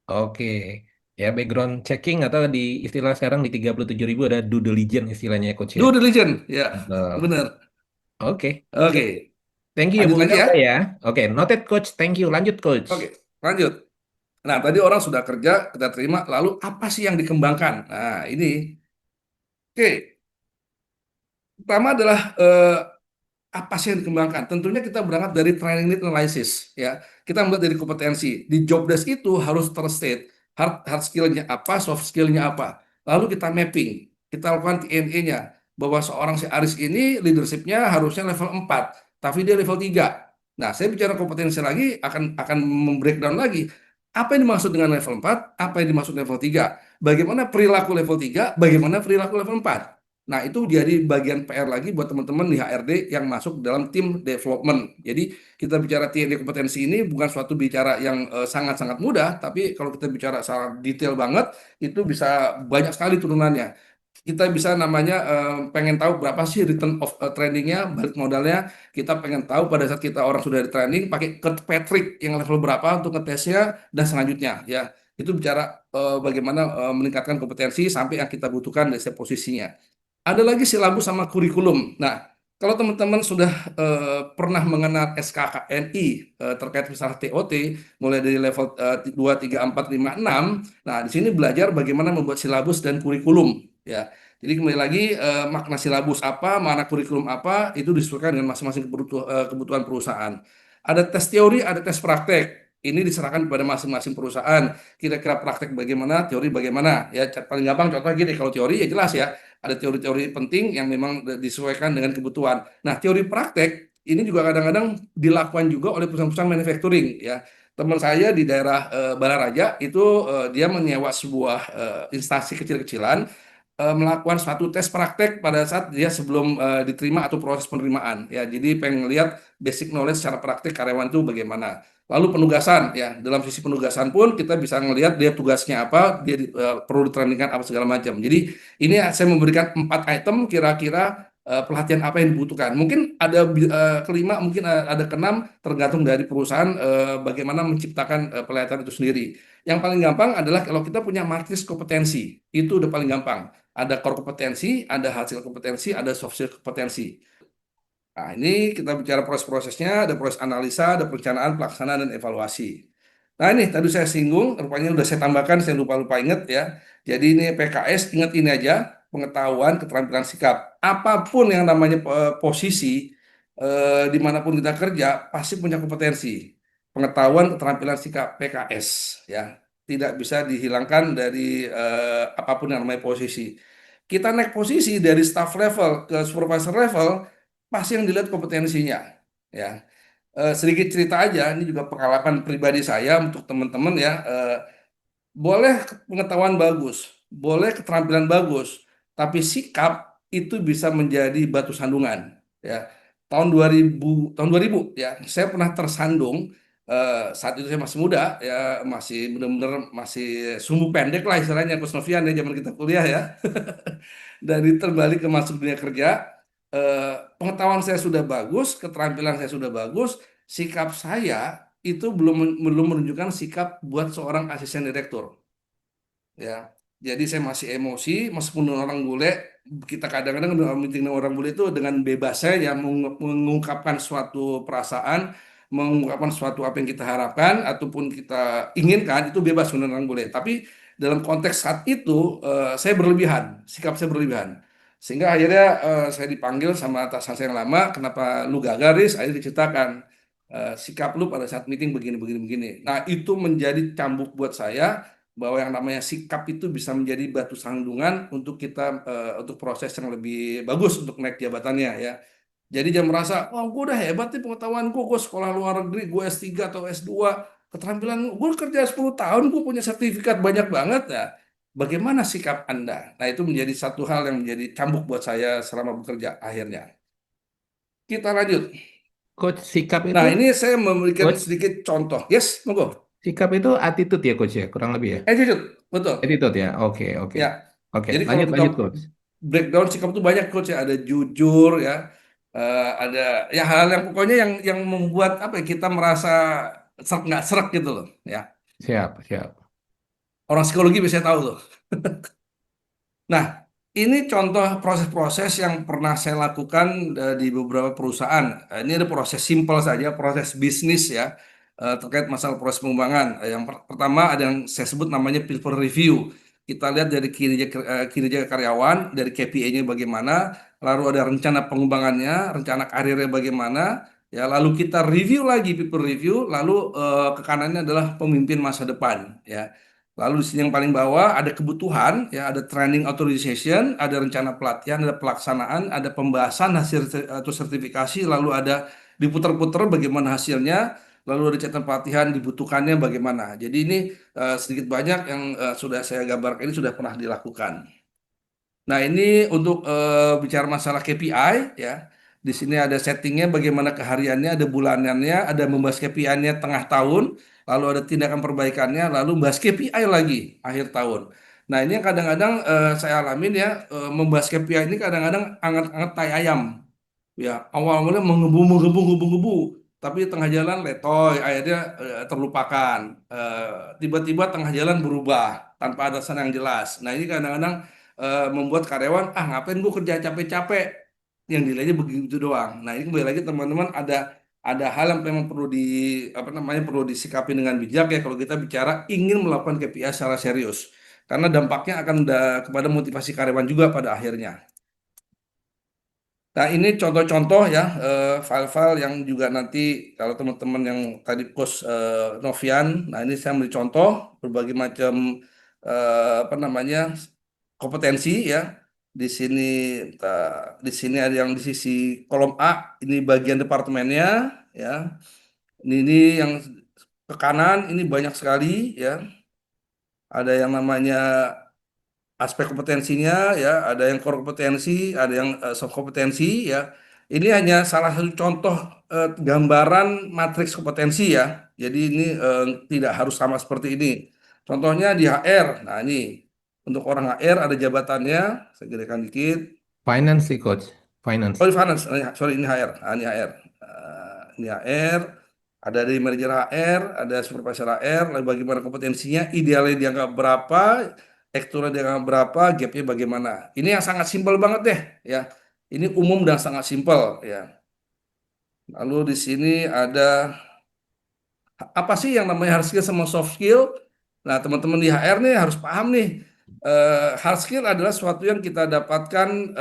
Oke. Ya, background checking atau di istilah sekarang di 37.000 ada due diligence istilahnya, Coach ya. Due diligence, ya, Betul. benar. Oke, Oke, sip. Thank you ya lanjut Bung lagi Ega ya. udah ya. Oke, noted Coach. Thank you. Lanjut Coach. Oke, lanjut. Nah, tadi orang sudah kerja, kita terima, lalu apa sih yang dikembangkan? Nah, ini. Oke, pertama adalah apa sih yang dikembangkan? Tentunya kita berangkat dari training need analysis, ya. Kita melihat dari kompetensi. Di job desk itu harus terstate hard skill-nya apa, soft skill-nya apa. Lalu kita mapping, kita lakukan TNE-nya bahwa seorang si Aris ini leadership-nya harusnya level 4, tapi dia level 3. Nah, saya bicara kompetensi lagi akan membreakdown lagi. Apa yang dimaksud dengan level 4? Apa yang dimaksud level 3? Bagaimana perilaku level 3? Bagaimana perilaku level 4? Nah, itu jadi bagian PR lagi buat teman-teman di HRD yang masuk dalam tim development. Jadi, kita bicara TND kompetensi ini bukan suatu bicara yang sangat-sangat mudah, tapi kalau kita bicara sangat detail banget, itu bisa banyak sekali turunannya. Kita bisa namanya pengen tahu berapa sih return of trainingnya, balik modalnya. Kita pengen tahu pada saat kita orang sudah di training, pakai Kurt Patrick yang level berapa untuk ngetesnya, dan selanjutnya. Ya, itu bicara bagaimana meningkatkan kompetensi sampai yang kita butuhkan dari setiap posisinya. Ada lagi silabus sama kurikulum. Nah, kalau teman-teman sudah pernah mengenal SKKNI terkait misalnya TOT, mulai dari level 2, 3, 4, 5, 6, nah di sini belajar bagaimana membuat silabus dan kurikulum. Ya, jadi kembali lagi makna silabus apa, mana kurikulum apa, itu disesuaikan dengan masing-masing kebutuhan perusahaan. Ada tes teori, ada tes praktek. Ini diserahkan kepada masing-masing perusahaan. Kira-kira praktek bagaimana, teori bagaimana. Ya, paling gampang contohnya gini, kalau teori ya jelas ya ada teori-teori penting yang memang disesuaikan dengan kebutuhan. Nah, teori praktek ini juga kadang-kadang dilakukan juga oleh perusahaan-perusahaan manufacturing ya. Teman saya di daerah Balaraja itu dia menyewa sebuah instansi kecil-kecilan melakukan suatu tes praktek pada saat dia sebelum diterima atau proses penerimaan ya. Jadi pengen lihat basic knowledge secara praktik karyawan itu bagaimana. Lalu penugasan ya, dalam sisi penugasan pun kita bisa ngelihat dia tugasnya apa, dia perlu ditrainingkan apa segala macam. Jadi ini saya memberikan 4 item kira-kira pelatihan apa yang dibutuhkan. Mungkin ada kelima, mungkin ada keenam, tergantung dari perusahaan bagaimana menciptakan pelatihan itu sendiri. Yang paling gampang adalah kalau kita punya matriks kompetensi, itu udah paling gampang. Ada core kompetensi, ada hasil kompetensi, ada soft skill kompetensi. Nah, ini kita bicara proses-prosesnya, ada proses analisa, ada perencanaan, pelaksanaan, dan evaluasi. Nah, ini tadi saya singgung, rupanya udah saya tambahkan, saya lupa-lupa ingat ya. Jadi ini PKS, ingat ini aja, pengetahuan, keterampilan sikap. Apapun yang namanya posisi, dimanapun kita kerja, pasti punya kompetensi. Pengetahuan, keterampilan sikap, PKS. Ya, tidak bisa dihilangkan dari apapun yang namanya posisi. Kita naik posisi dari staff level ke supervisor level, pasti yang dilihat kompetensinya. Ya, sedikit cerita aja, ini juga pengalaman pribadi saya untuk teman-teman ya. Boleh pengetahuan bagus, boleh keterampilan bagus, tapi sikap itu bisa menjadi batu sandungan. Ya, tahun 2000 ya, saya pernah tersandung. Saat itu saya masih muda, ya masih benar-benar masih sumbu pendek lah istilahnya, Coach Novian ya zaman kita kuliah ya. Dari terbalik ke masuk dunia kerja, pengetahuan saya sudah bagus, keterampilan saya sudah bagus, sikap saya itu belum belum menunjukkan sikap buat seorang asisten direktur. Ya, jadi saya masih emosi, meskipun orang bule, kita kadang-kadang dalam meeting dengan orang bule itu dengan bebasnya ya mengungkapkan suatu perasaan, mengungkapkan suatu apa yang kita harapkan ataupun kita inginkan itu bebas dengan orang bule. Tapi dalam konteks saat itu saya berlebihan, sikap saya berlebihan. Sehingga akhirnya saya dipanggil sama atasan saya yang lama, kenapa lu gagal, Riz? Akhirnya diceritakan sikap lu pada saat meeting begini begini begini. Nah, itu menjadi cambuk buat saya bahwa yang namanya sikap itu bisa menjadi batu sandungan untuk kita untuk proses yang lebih bagus untuk naik jabatannya ya. Jadi jangan merasa, wah gue udah hebat nih pengetahuanku, gue sekolah luar negeri, gue S3 atau S2, keterampilan gue kerja 10 tahun, gue punya sertifikat banyak banget ya. Bagaimana sikap Anda? Nah itu menjadi satu hal yang menjadi cambuk buat saya selama bekerja akhirnya. Kita lanjut. Coach, sikap Nah itu, ini saya memberikan coach, sedikit contoh. Yes, monggo. sikap itu attitude ya, coach ya, kurang lebih ya. Attitude, betul. Attitude ya. Oke, oke. Ya, Oke, jadi kalau lanjut kita lanjut, coach. breakdown sikap itu banyak coach ya, ada jujur ya, ada ya hal yang pokoknya yang membuat apa ya, kita merasa serak nggak serak gitu loh ya. Siap, siap. Orang psikologi biasanya tahu tuh. Nah, ini contoh proses-proses yang pernah saya lakukan di beberapa perusahaan. Ini ada proses simpel saja, proses bisnis ya, terkait masalah proses pengembangan. Yang pertama ada yang saya sebut namanya people review. Kita lihat dari kinerja karyawan, dari KPI-nya bagaimana, lalu ada rencana pengembangannya, rencana karirnya bagaimana, ya lalu kita review lagi people review, lalu ke kanannya adalah pemimpin masa depan, ya. Lalu di sini yang paling bawah ada kebutuhan, ya ada training authorization, ada rencana pelatihan, ada pelaksanaan, ada pembahasan hasil atau sertifikasi, lalu ada diputar-putar bagaimana hasilnya, lalu ada catatan pelatihan dibutuhkannya bagaimana. Jadi ini sedikit banyak yang sudah saya gambarkan ini sudah pernah dilakukan. Nah, ini untuk bicara masalah KPI ya. Di sini ada settingnya bagaimana kehariannya, ada bulanannya, ada membahas KPI-nya tengah tahun, lalu ada tindakan perbaikannya, lalu membahas KPI lagi akhir tahun. Nah, ini yang kadang-kadang saya alamin ya, membahas KPI ini kadang-kadang anget-anget tai ayam. Ya, awal-awalnya menggebu-gebu, tapi tengah jalan letoy, akhirnya terlupakan. Tiba-tiba tengah jalan berubah tanpa alasan yang jelas. Nah, ini kadang-kadang membuat karyawan ngapain gue kerja capek-capek yang nilainya begitu doang. Nah ini kembali lagi teman-teman ada hal yang memang perlu di apa namanya perlu disikapi dengan bijak ya kalau kita bicara ingin melakukan KPI secara serius karena dampaknya akan kepada motivasi karyawan juga pada akhirnya. Nah ini contoh-contoh ya file-file yang juga nanti kalau teman-teman yang tadi post Novian, nah ini saya beri contoh berbagai macam apa namanya kompetensi ya. Di sini di sini ada yang di sisi kolom A ini bagian departemennya ya. Ini yang ke kanan ini banyak sekali ya. Ada yang namanya aspek kompetensinya ya, ada yang core kompetensi, ada yang soft kompetensi ya. Ini hanya salah satu contoh gambaran matriks kompetensi ya. Jadi ini tidak harus sama seperti ini. Contohnya di HR. Nah, ini untuk orang HR ada jabatannya, saya gedekan dikit. Finance sih, coach. Finance. Oh, di finance. Sorry, ini HR. Ini HR. Ini HR. Ada dari manajer HR, ada supervisor HR, lalu bagaimana kompetensinya, idealnya dianggap berapa, aktualnya dianggap berapa, gapnya bagaimana. Ini yang sangat simpel banget deh, ya. Ini umum dan sangat simpel, ya. Lalu di sini ada apa sih yang namanya hard skill sama soft skill? Nah, teman-teman di HR nih harus paham nih, hard skill adalah suatu yang kita dapatkan,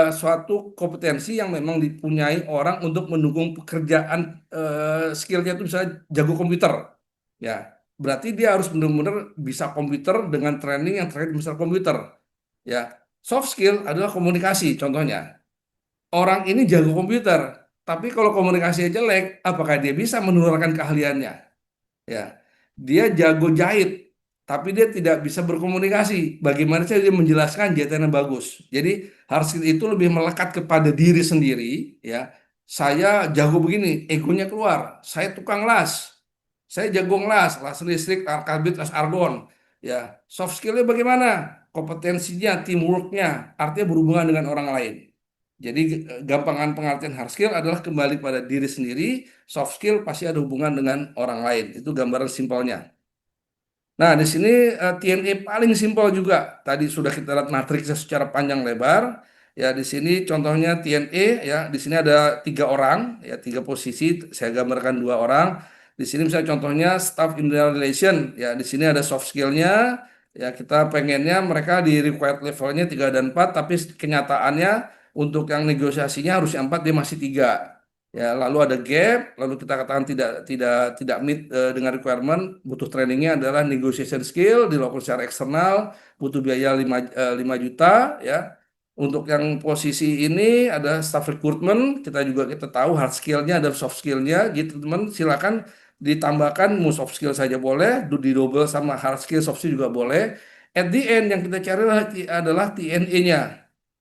suatu kompetensi yang memang dipunyai orang untuk mendukung pekerjaan, skillnya itu bisa jago komputer, ya. Berarti dia harus benar-benar bisa komputer dengan training yang terkait misal komputer, ya. Soft skill adalah komunikasi, contohnya. Orang ini jago komputer, tapi kalau komunikasinya jelek, apakah dia bisa menularkan keahliannya? Ya, dia jago jahit, tapi dia tidak bisa berkomunikasi. Bagaimana sih dia menjelaskan jahitannya bagus? Jadi hard skill itu lebih melekat kepada diri sendiri. Ya, saya jago begini, egonya keluar. Saya tukang las, saya jago las listrik, karbit, las argon. Ya, soft skillnya bagaimana? Kompetensinya, teamworknya, artinya berhubungan dengan orang lain. Jadi gampangan pengertian hard skill adalah kembali pada diri sendiri, soft skill pasti ada hubungan dengan orang lain. Itu gambaran simpelnya. Nah, di sini TNE paling simpel juga. Tadi sudah kita lihat matriksnya secara panjang lebar. Ya, di sini contohnya TNE ya, di sini ada 3 orang, ya 3 posisi. Saya gambarkan 2 orang. Di sini misalnya contohnya staff internal relation. Ya, di sini ada soft skillnya. Ya, kita pengennya mereka di required levelnya 3 dan 4, tapi kenyataannya untuk yang negosiasinya harusnya 4, dia masih 3. Ya, lalu ada gap, lalu kita katakan tidak meet dengan requirement, butuh trainingnya adalah negotiation skill, dilakukan secara eksternal, butuh biaya 5 juta ya. Untuk yang posisi ini ada staff recruitment, kita tahu hard skillnya ada soft skillnya gitu teman, silakan ditambahkan mau soft skill saja boleh, di double sama hard skill soft skill juga boleh. At the end yang kita cari adalah TNE-nya.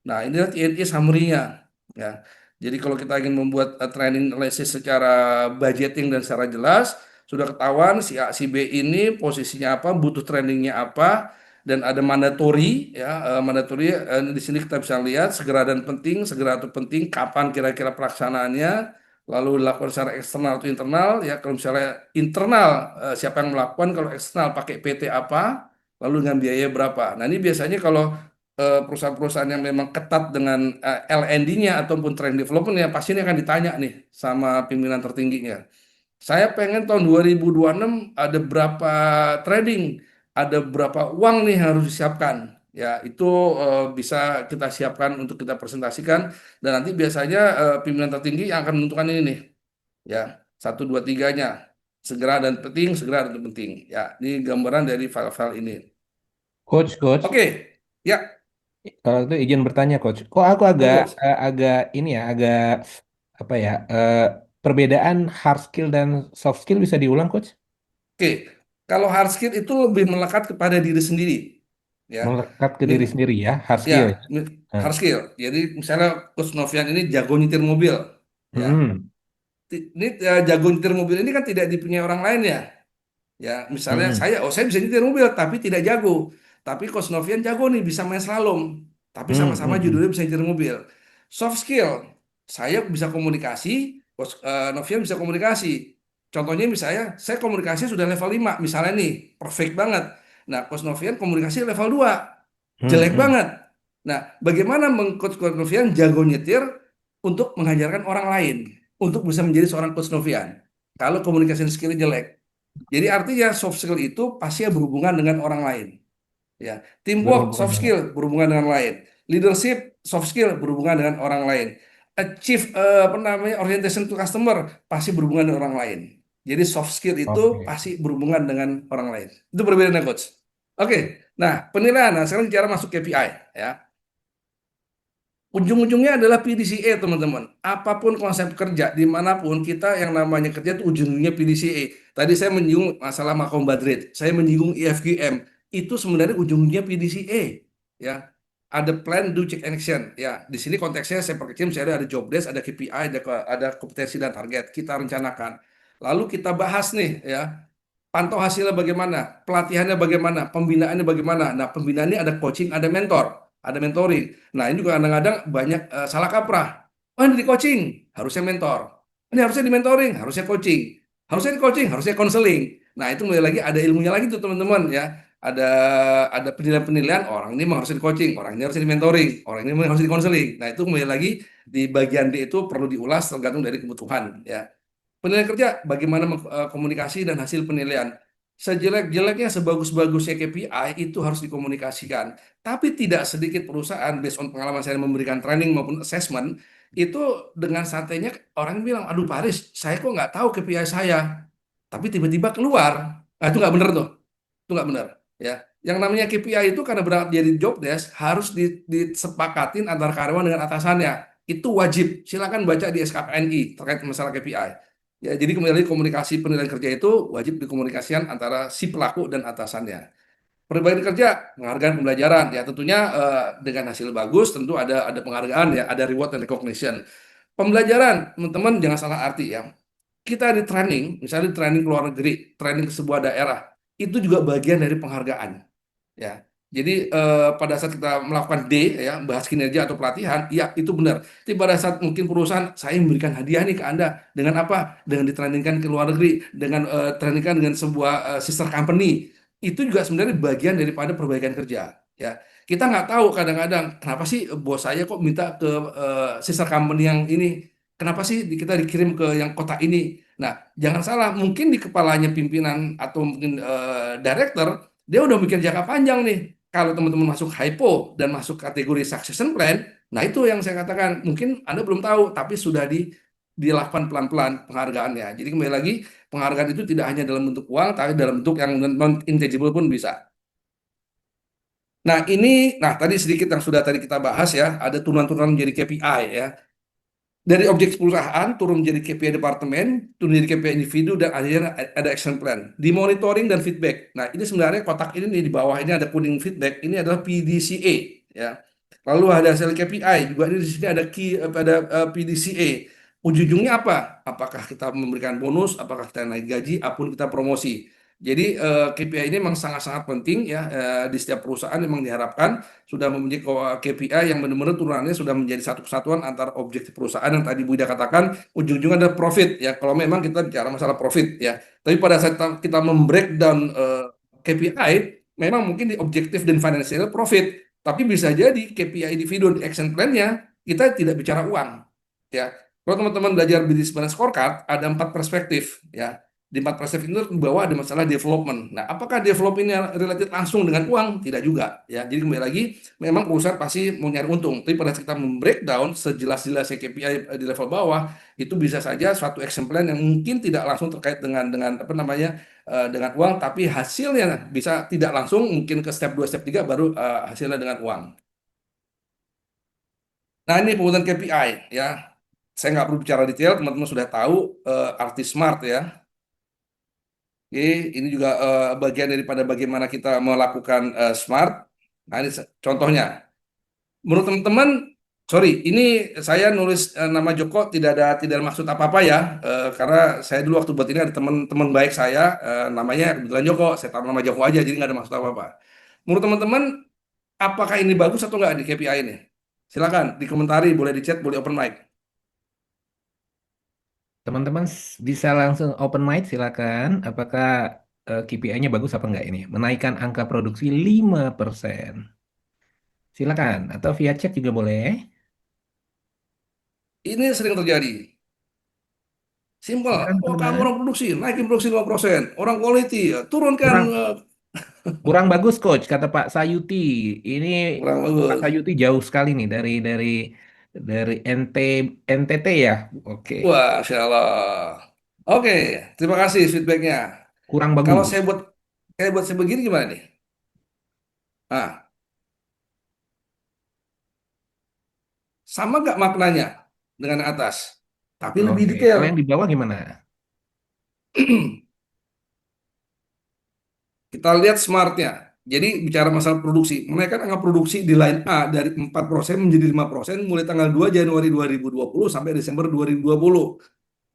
Nah, ini adalah TNE summary-nya. Ya. Jadi kalau kita ingin membuat training analisis secara budgeting dan secara jelas, sudah ketahuan si A, si B ini posisinya apa, butuh trainingnya apa, dan ada mandatory, ya, mandatory di sini kita bisa lihat segera dan penting, segera atau penting, kapan kira-kira pelaksanaannya, lalu dilakukan secara eksternal atau internal, ya kalau misalnya internal siapa yang melakukan, kalau eksternal pakai PT apa, lalu dengan biaya berapa. Nah ini biasanya kalau perusahaan-perusahaan yang memang ketat dengan L&D-nya ataupun training development-nya pasti ini akan ditanya nih sama pimpinan tertingginya. Saya pengen tahun 2026 ada berapa trading, ada berapa uang nih yang harus disiapkan. Ya, itu bisa kita siapkan untuk kita presentasikan dan nanti biasanya pimpinan tertinggi yang akan menentukan ini nih. Ya, satu dua tiganya. Segera dan penting, segera dan penting. Ya, ini gambaran dari file-file ini. Coach, Oke. Ya, kalau itu izin bertanya, Coach. Kok aku agak Coach. agak ini ya, agak apa ya? Perbedaan hard skill dan soft skill bisa diulang, Coach? Oke, kalau hard skill itu lebih melekat kepada diri sendiri, ya. Melekat ke diri Mi- sendiri ya, hard ya, skill ya. Nah, hard skill. Jadi misalnya Coach Novian ini jago nyetir mobil, ya. hmm, Ini jago nyetir mobil ini kan tidak dipunyai orang lain ya. Ya, misalnya hmm, saya bisa nyetir mobil tapi tidak jago. Tapi Coach Novian jago nih bisa main slalom. Tapi hmm, sama-sama hmm, judulnya bisa nyetir mobil. Soft skill, saya bisa komunikasi, Coach Novian bisa komunikasi. Contohnya misalnya saya komunikasi sudah level 5 misalnya nih, perfect banget. Nah, Coach Novian komunikasi level 2 hmm, jelek hmm. banget. Nah, bagaimana Coach Novian jago nyetir untuk mengajarkan orang lain, untuk bisa menjadi seorang Coach Novian. Kalau komunikasi skill jelek. Jadi artinya soft skill itu pasti berhubungan dengan orang lain. Ya, teamwork Berhubungan soft dengan. skill berhubungan dengan lain. Leadership soft skill berhubungan dengan orang lain. Achieve apa namanya orientation to customer pasti berhubungan dengan orang lain. Jadi soft skill itu Oke. pasti berhubungan dengan orang lain. Itu perbedaannya coach. Oke, nah penilaian. Nah, sekarang cara masuk KPI ya. Ujung-ujungnya adalah PDCA, teman-teman. Apapun konsep kerja, dimanapun kita yang namanya kerja itu ujungnya PDCA. Tadi saya menyinggung masalah Malcolm Badrit, saya menyinggung EFGM. Itu sebenarnya ujungnya PDCA. Ya, ada plan, do, check, and action. Ya, di sini konteksnya saya perkecil, misalnya ada job desk, ada KPI, ada kompetensi dan target. Kita rencanakan. Lalu kita bahas nih, ya. Pantau hasilnya bagaimana, pelatihannya bagaimana, pembinaannya bagaimana. Nah, pembinaan ini ada coaching, ada mentor, ada mentoring. Nah, ini juga kadang-kadang banyak salah kaprah. Oh, ini di coaching, harusnya mentor. Ini harusnya di mentoring, harusnya coaching. Harusnya di coaching, harusnya konseling. Nah, itu mulai lagi ada ilmunya lagi tuh teman-teman ya. Ada penilaian-penilaian orang ini memang harusnya di coaching, orang ini harusnya di mentoring, orang ini memang harusnya di konseling. Nah, itu mulai lagi di bagian D itu perlu diulas tergantung dari kebutuhan ya. Penilaian kerja, bagaimana komunikasi dan hasil penilaian. Sejelek-jeleknya, sebagus-bagusnya KPI itu harus dikomunikasikan. Tapi tidak sedikit perusahaan, based on pengalaman saya memberikan training maupun assessment, itu dengan santainya orang bilang, aduh Paris, saya kok nggak tahu KPI saya. Tapi tiba-tiba keluar. Nah, itu nggak benar tuh. Itu nggak benar. Ya. Yang namanya KPI itu karena berangkat dari job desk, harus disepakatin antara karyawan dengan atasannya. Itu wajib. Silakan baca di SKPNI terkait masalah KPI. Ya, jadi kembali komunikasi penilaian kerja itu wajib dikomunikasikan antara si pelaku dan atasannya. Perbaikan kerja, penghargaan pembelajaran, ya tentunya dengan hasil bagus tentu ada penghargaan ya, ada reward dan recognition. Pembelajaran, teman-teman jangan salah arti ya. Kita di training, misalnya di training ke luar negeri, training ke sebuah daerah, itu juga bagian dari penghargaan ya. Jadi pada saat kita melakukan D ya bahas kinerja atau pelatihan, ya itu benar. Tapi pada saat mungkin perusahaan saya memberikan hadiah nih ke Anda dengan apa? Dengan ditrainingkan ke luar negeri, dengan trainingkan dengan sebuah sister company. Itu juga sebenarnya bagian daripada perbaikan kerja ya. Kita nggak tahu kadang-kadang kenapa sih bos saya kok minta ke sister company yang ini. Kenapa sih kita dikirim ke yang kota ini? Nah, jangan salah, mungkin di kepalanya pimpinan atau mungkin director dia udah mikir jangka panjang nih. Kalau teman-teman masuk hypo dan masuk kategori succession plan, nah itu yang saya katakan mungkin Anda belum tahu, tapi sudah dilakukan pelan-pelan penghargaannya. Jadi kembali lagi, penghargaan itu tidak hanya dalam bentuk uang, tapi dalam bentuk yang non-intangible pun bisa. Nah tadi sedikit yang sudah tadi kita bahas ya, ada turunan-turunan menjadi KPI ya. Dari objek perusahaan turun menjadi KPI departemen, turun menjadi KPI individu, dan akhirnya ada action plan. Di monitoring dan feedback. Nah, ini sebenarnya kotak ini nih, di bawah ini ada kuning feedback, ini adalah PDCA ya. Lalu ada hasil KPI, juga ini di sini ada PDCA. Ujung-ujungnya apa? Apakah kita memberikan bonus, apakah kita naik gaji, apapun kita promosi. Jadi KPI ini memang sangat-sangat penting ya, di setiap perusahaan memang diharapkan sudah mempunyai KPI yang benar-benar turunannya sudah menjadi satu kesatuan antara objektif perusahaan yang tadi Bu Ida katakan ujung-ujungnya ada profit ya, kalau memang kita bicara masalah profit ya. Tapi pada saat kita membreakdown KPI, memang mungkin di objektif dan financial profit, tapi bisa jadi KPI individu di action plan-nya kita tidak bicara uang ya. Kalau teman-teman belajar business plan scorecard, ada 4 perspektif ya. Di 4 perspektif itu di bawah ada masalah development. Nah, apakah development-nya related langsung dengan uang? Tidak juga ya. Jadi kembali lagi, memang perusahaan pasti mau nyari untung. Tapi pada saat kita membreakdown sejelas-jelasnya KPI di level bawah, itu bisa saja suatu action plan yang mungkin tidak langsung terkait dengan apa namanya dengan uang, tapi hasilnya bisa tidak langsung, mungkin ke step 2, step 3 baru hasilnya dengan uang. Nah, ini penggunaan KPI ya. Saya nggak perlu bicara detail, teman-teman sudah tahu arti SMART ya. Oke, ini juga bagian daripada bagaimana kita melakukan SMART. Nah, ini contohnya. Menurut teman-teman, sorry, ini saya nulis nama Joko tidak ada maksud apa-apa ya, karena saya dulu waktu buat ini ada teman-teman baik saya, namanya kebetulan Joko, saya taruh nama Joko aja, jadi nggak ada maksud apa-apa. Menurut teman-teman, apakah ini bagus atau nggak di KPI ini? Silakan dikomentari, boleh di chat, boleh open mic. Teman-teman bisa langsung open mic silakan. Apakah KPI-nya bagus apa enggak ini? Menaikkan angka produksi 5%. Silakan. Atau via chat juga boleh. Ini sering terjadi. Simpel. Silakan Oh, kamu teman-teman. orang produksi, naikin produksi 5%. Orang quality, ya, turunkan Kurang kurang bagus coach kata Pak Sayuti. Ini kurang Pak bagus. Sayuti jauh sekali nih dari NTT ya. Oke. Wah, Masya Allah. Oke, terima kasih feedbacknya. Kurang Kalau bagus. saya buat saya begini gimana nih? Nah, sama nggak maknanya dengan yang atas? Tapi lebih Oke. detail. Kalau yang di bawah gimana? Kita lihat smartnya. Jadi bicara masalah produksi, menaikkan angka produksi di line A dari 4% menjadi 5% mulai tanggal 2 Januari 2020 sampai Desember 2020.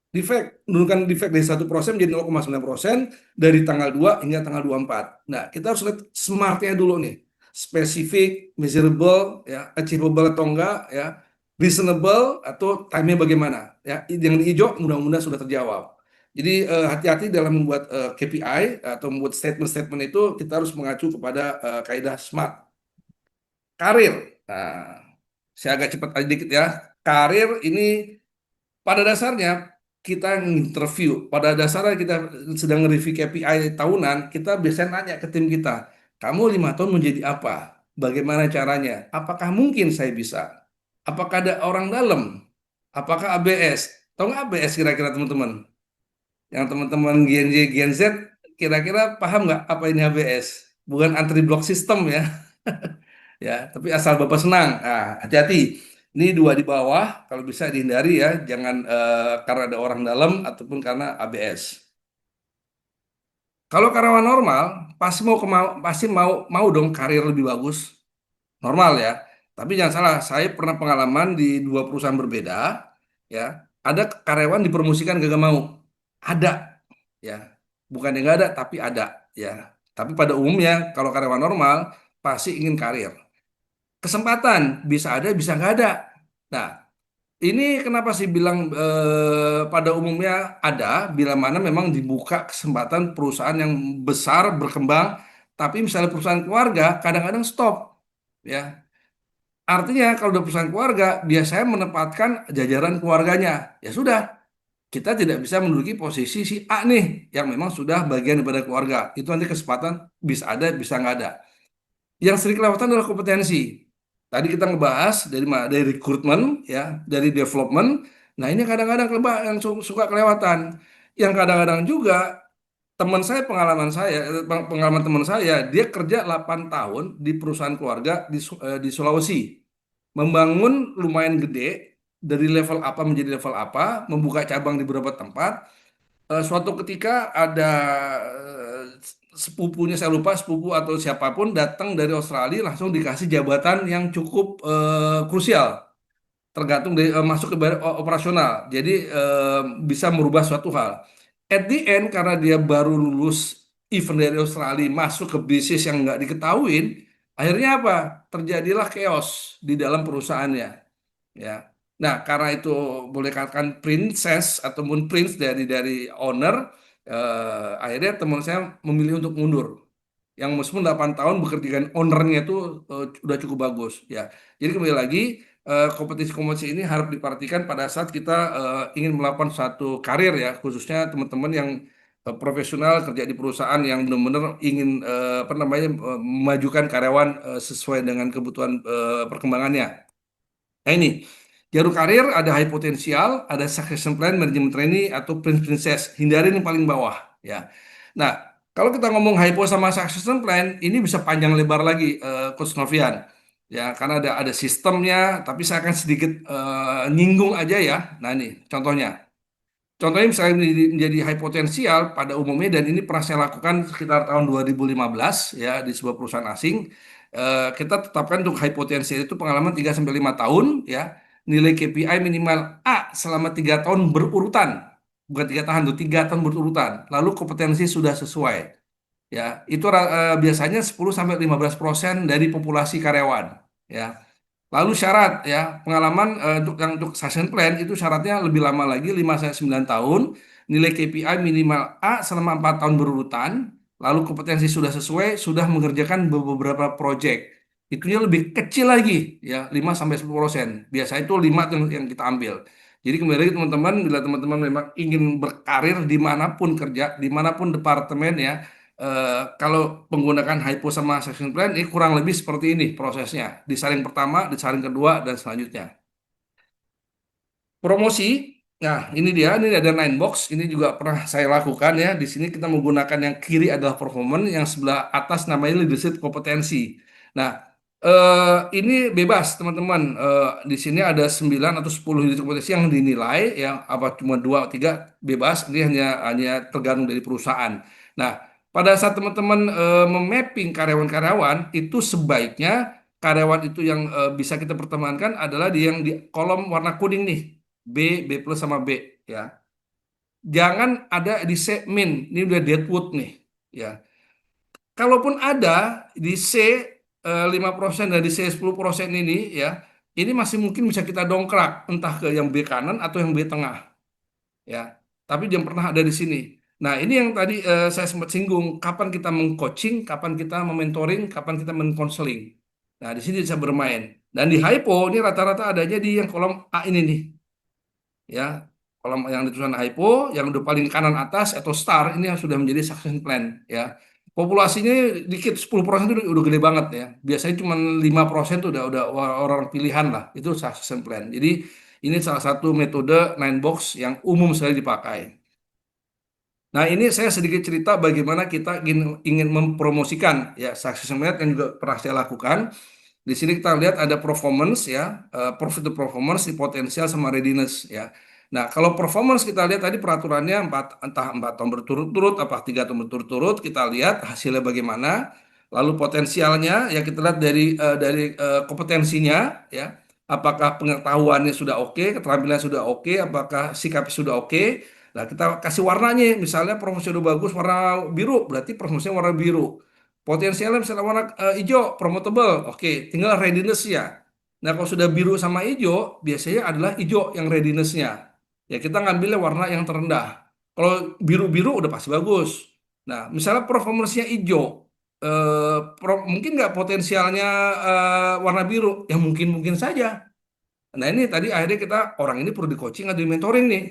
Defect, menurunkan defect dari 1% menjadi 0,9% dari tanggal 2 hingga tanggal 24. Nah, kita harus lihat smartnya dulu nih. Spesifik, measurable, ya, achievable atau enggak, ya, reasonable atau time-nya bagaimana. Ya, yang di hijau mudah-mudahan sudah terjawab. Jadi hati-hati dalam membuat KPI atau membuat statement-statement itu kita harus mengacu kepada kaidah SMART. Karir. Nah, saya agak cepat aja dikit ya. Karir ini pada dasarnya kita interview, pada dasarnya kita sedang review KPI tahunan, kita biasanya nanya ke tim kita, kamu 5 tahun menjadi apa? Bagaimana caranya? Apakah mungkin saya bisa? Apakah ada orang dalam? Apakah ABS? Tahu nggak ABS kira-kira teman-teman? Yang teman-teman Gen Z, Gen Z kira-kira paham nggak apa ini ABS? Bukan antri block system ya, ya, tapi asal Bapak senang. Nah, hati-hati. Ini dua di bawah, kalau bisa dihindari ya, jangan karena ada orang dalam ataupun karena ABS. Kalau karyawan normal, pasti mau dong karir lebih bagus, normal ya. Tapi jangan salah, saya pernah pengalaman di 2 perusahaan berbeda, ya. Ada karyawan dipromosikan gak mau, ada, ya. Bukan yang nggak ada, tapi ada, ya. Tapi pada umumnya, kalau karyawan normal pasti ingin karir. Kesempatan bisa ada, bisa nggak ada. Nah, ini kenapa sih bilang pada umumnya ada, bila mana memang dibuka kesempatan perusahaan yang besar berkembang, tapi misalnya perusahaan keluarga kadang-kadang stop, ya. Artinya kalau udah perusahaan keluarga biasanya menempatkan jajaran keluarganya, ya sudah, kita tidak bisa menduduki posisi si A nih yang memang sudah bagian daripada keluarga. Itu nanti kesempatan bisa ada, bisa nggak ada. Yang sering kelewatan adalah kompetensi. Tadi kita ngebahas dari rekrutmen, ya, dari development, Nah, ini kadang-kadang yang suka kelewatan. Yang kadang-kadang juga teman saya, pengalaman teman saya, dia kerja 8 tahun di perusahaan keluarga di Sulawesi. Membangun lumayan gede dari level apa menjadi level apa, membuka cabang di beberapa tempat. Suatu ketika ada sepupunya, saya lupa sepupu atau siapapun, datang dari Australia langsung dikasih jabatan yang cukup krusial, tergantung dari masuk ke operasional. Jadi bisa merubah suatu hal. At the end, karena dia baru lulus event dari Australia masuk ke bisnis yang nggak diketahuin, akhirnya apa? Terjadilah chaos di dalam perusahaannya, ya. Nah, karena itu boleh katakan princess ataupun prince dari owner, akhirnya teman saya memilih untuk mundur. Yang meskipun 8 tahun bekerja dengan ownernya itu udah cukup bagus, ya. Jadi kembali lagi, kompetisi-kompetisi ini harus diperhatikan pada saat kita ingin melakukan satu karir, ya, khususnya teman-teman yang profesional kerja di perusahaan yang benar-benar ingin apa namanya, memajukan karyawan sesuai dengan kebutuhan perkembangannya. Nah, ini jalur karir ada high potensial, ada succession plan, manajemen trainee atau prince princess. Hindarin yang paling bawah, ya. Nah, kalau kita ngomong hypo sama succession plan, ini bisa panjang lebar lagi, Coach Novian. Ya, karena ada sistemnya, tapi saya akan sedikit nyinggung aja, ya. Nah, ini contohnya. Contohnya misalnya menjadi high potensial pada umumnya, dan ini pernah saya lakukan sekitar tahun 2015, ya, di sebuah perusahaan asing. Kita tetapkan untuk high potensial itu pengalaman 3 sampai 5 tahun, ya, nilai KPI minimal A selama 3 tahun berurutan, bukan 3 tahun tuh, 3 tahun berurutan, lalu kompetensi sudah sesuai, ya, itu biasanya 10 sampai 15% dari populasi karyawan, ya. Lalu syarat, ya, pengalaman untuk succession plan itu syaratnya lebih lama lagi, 5 sampai 9 tahun, nilai KPI minimal A selama 4 tahun berurutan, lalu kompetensi sudah sesuai, sudah mengerjakan beberapa proyek. Itunya lebih kecil lagi, ya, 5 sampai 10%. Biasanya itu 5 yang kita ambil. Jadi kembali lagi teman-teman, bila teman-teman memang ingin berkarir dimanapun kerja, dimanapun departemen, ya, kalau menggunakan hypo sama succession plan, ini kurang lebih seperti ini prosesnya. Disaring pertama, disaring kedua, dan selanjutnya. Promosi, nah ini ada 9 box, ini juga pernah saya lakukan, ya. Di sini kita menggunakan yang kiri adalah performance, yang sebelah atas namanya leadership kompetensi. Nah, ini bebas teman-teman. Di sini ada 9 atau 10 leadership kompetensi yang dinilai, yang apa cuma 2 atau 3, bebas. Ini hanya tergantung dari perusahaan. Nah, pada saat teman-teman memapping karyawan-karyawan, itu sebaiknya karyawan itu yang bisa kita pertemukan adalah yang di kolom warna kuning nih. B, B plus sama B, ya. Jangan ada di C min, ini udah deadwood nih, ya. Kalaupun ada di C 5% dan di C 10% ini, ya, ini masih mungkin bisa kita dongkrak entah ke yang B kanan atau yang B tengah, ya. Tapi jangan pernah ada di sini. Nah, ini yang tadi saya sempat singgung, kapan kita mengcoaching, kapan kita mementoring, kapan kita mengkonseling. Nah, di sini bisa bermain. Dan di hypo ini rata-rata adanya di yang kolom A ini nih, ya. Kalau yang ditulisan hypo, yang udah paling kanan atas atau star, ini yang sudah menjadi succession plan, ya. Populasinya dikit, 10% itu udah gede banget, ya. Biasanya cuma 5% itu udah orang pilihan lah, itu succession plan. Jadi ini salah satu metode 9 box yang umum sekali dipakai. Nah, ini saya sedikit cerita bagaimana kita ingin mempromosikan, ya, succession plan yang juga pernah saya lakukan. Di sini kita lihat ada performance, ya, profit to performance, di potensial sama readiness, ya. Nah, kalau performance kita lihat tadi peraturannya entah 4 tahun berturut-turut, apa 3 tahun berturut-turut, kita lihat hasilnya bagaimana. Lalu potensialnya, ya, kita lihat dari kompetensinya, ya, apakah pengetahuannya sudah oke, keterampilannya sudah oke, apakah sikapnya sudah oke. Nah, kita kasih warnanya, misalnya promosi udah bagus warna biru, berarti promosinya warna biru. Potensialnya misalnya warna hijau, promotable. Oke, tinggal readiness, ya. Nah, kalau sudah biru sama hijau, biasanya adalah hijau yang readiness-nya. Ya, kita ngambilnya warna yang terendah. Kalau biru-biru udah pasti bagus. Nah, misalnya performance-nya hijau, mungkin nggak potensialnya warna biru? Ya mungkin-mungkin saja. Nah, ini tadi akhirnya orang ini perlu di-coaching atau di-mentoring nih.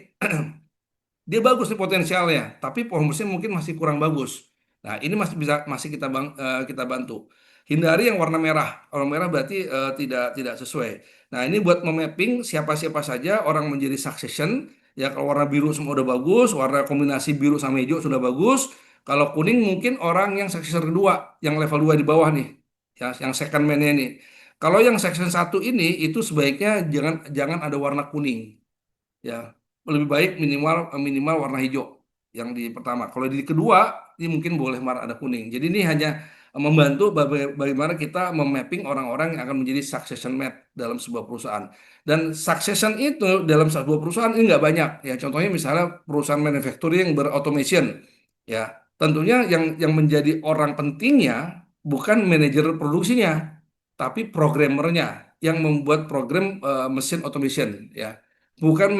Dia bagus nih potensialnya, tapi performance-nya mungkin masih kurang bagus. Nah, ini masih kita bantu. Hindari yang warna merah. Warna merah berarti tidak sesuai. Nah, ini buat memapping siapa-siapa saja orang menjadi succession. Ya, kalau warna biru semua udah bagus, warna kombinasi biru sama hijau sudah bagus. Kalau kuning mungkin orang yang successor kedua, yang level 2 di bawah nih. Ya, yang second man-nya nih. Kalau yang section satu ini itu sebaiknya jangan jangan ada warna kuning. Ya, lebih baik minimal minimal warna hijau yang di pertama. Kalau di kedua ini mungkin boleh ada kuning. Jadi ini hanya membantu bagaimana kita memapping orang-orang yang akan menjadi succession map dalam sebuah perusahaan. Dan succession itu dalam sebuah perusahaan ini nggak banyak. Ya, contohnya misalnya perusahaan manufacturing yang berautomation. Ya, tentunya yang menjadi orang pentingnya bukan manajer produksinya, tapi programmernya yang membuat program mesin automation. Ya, bukan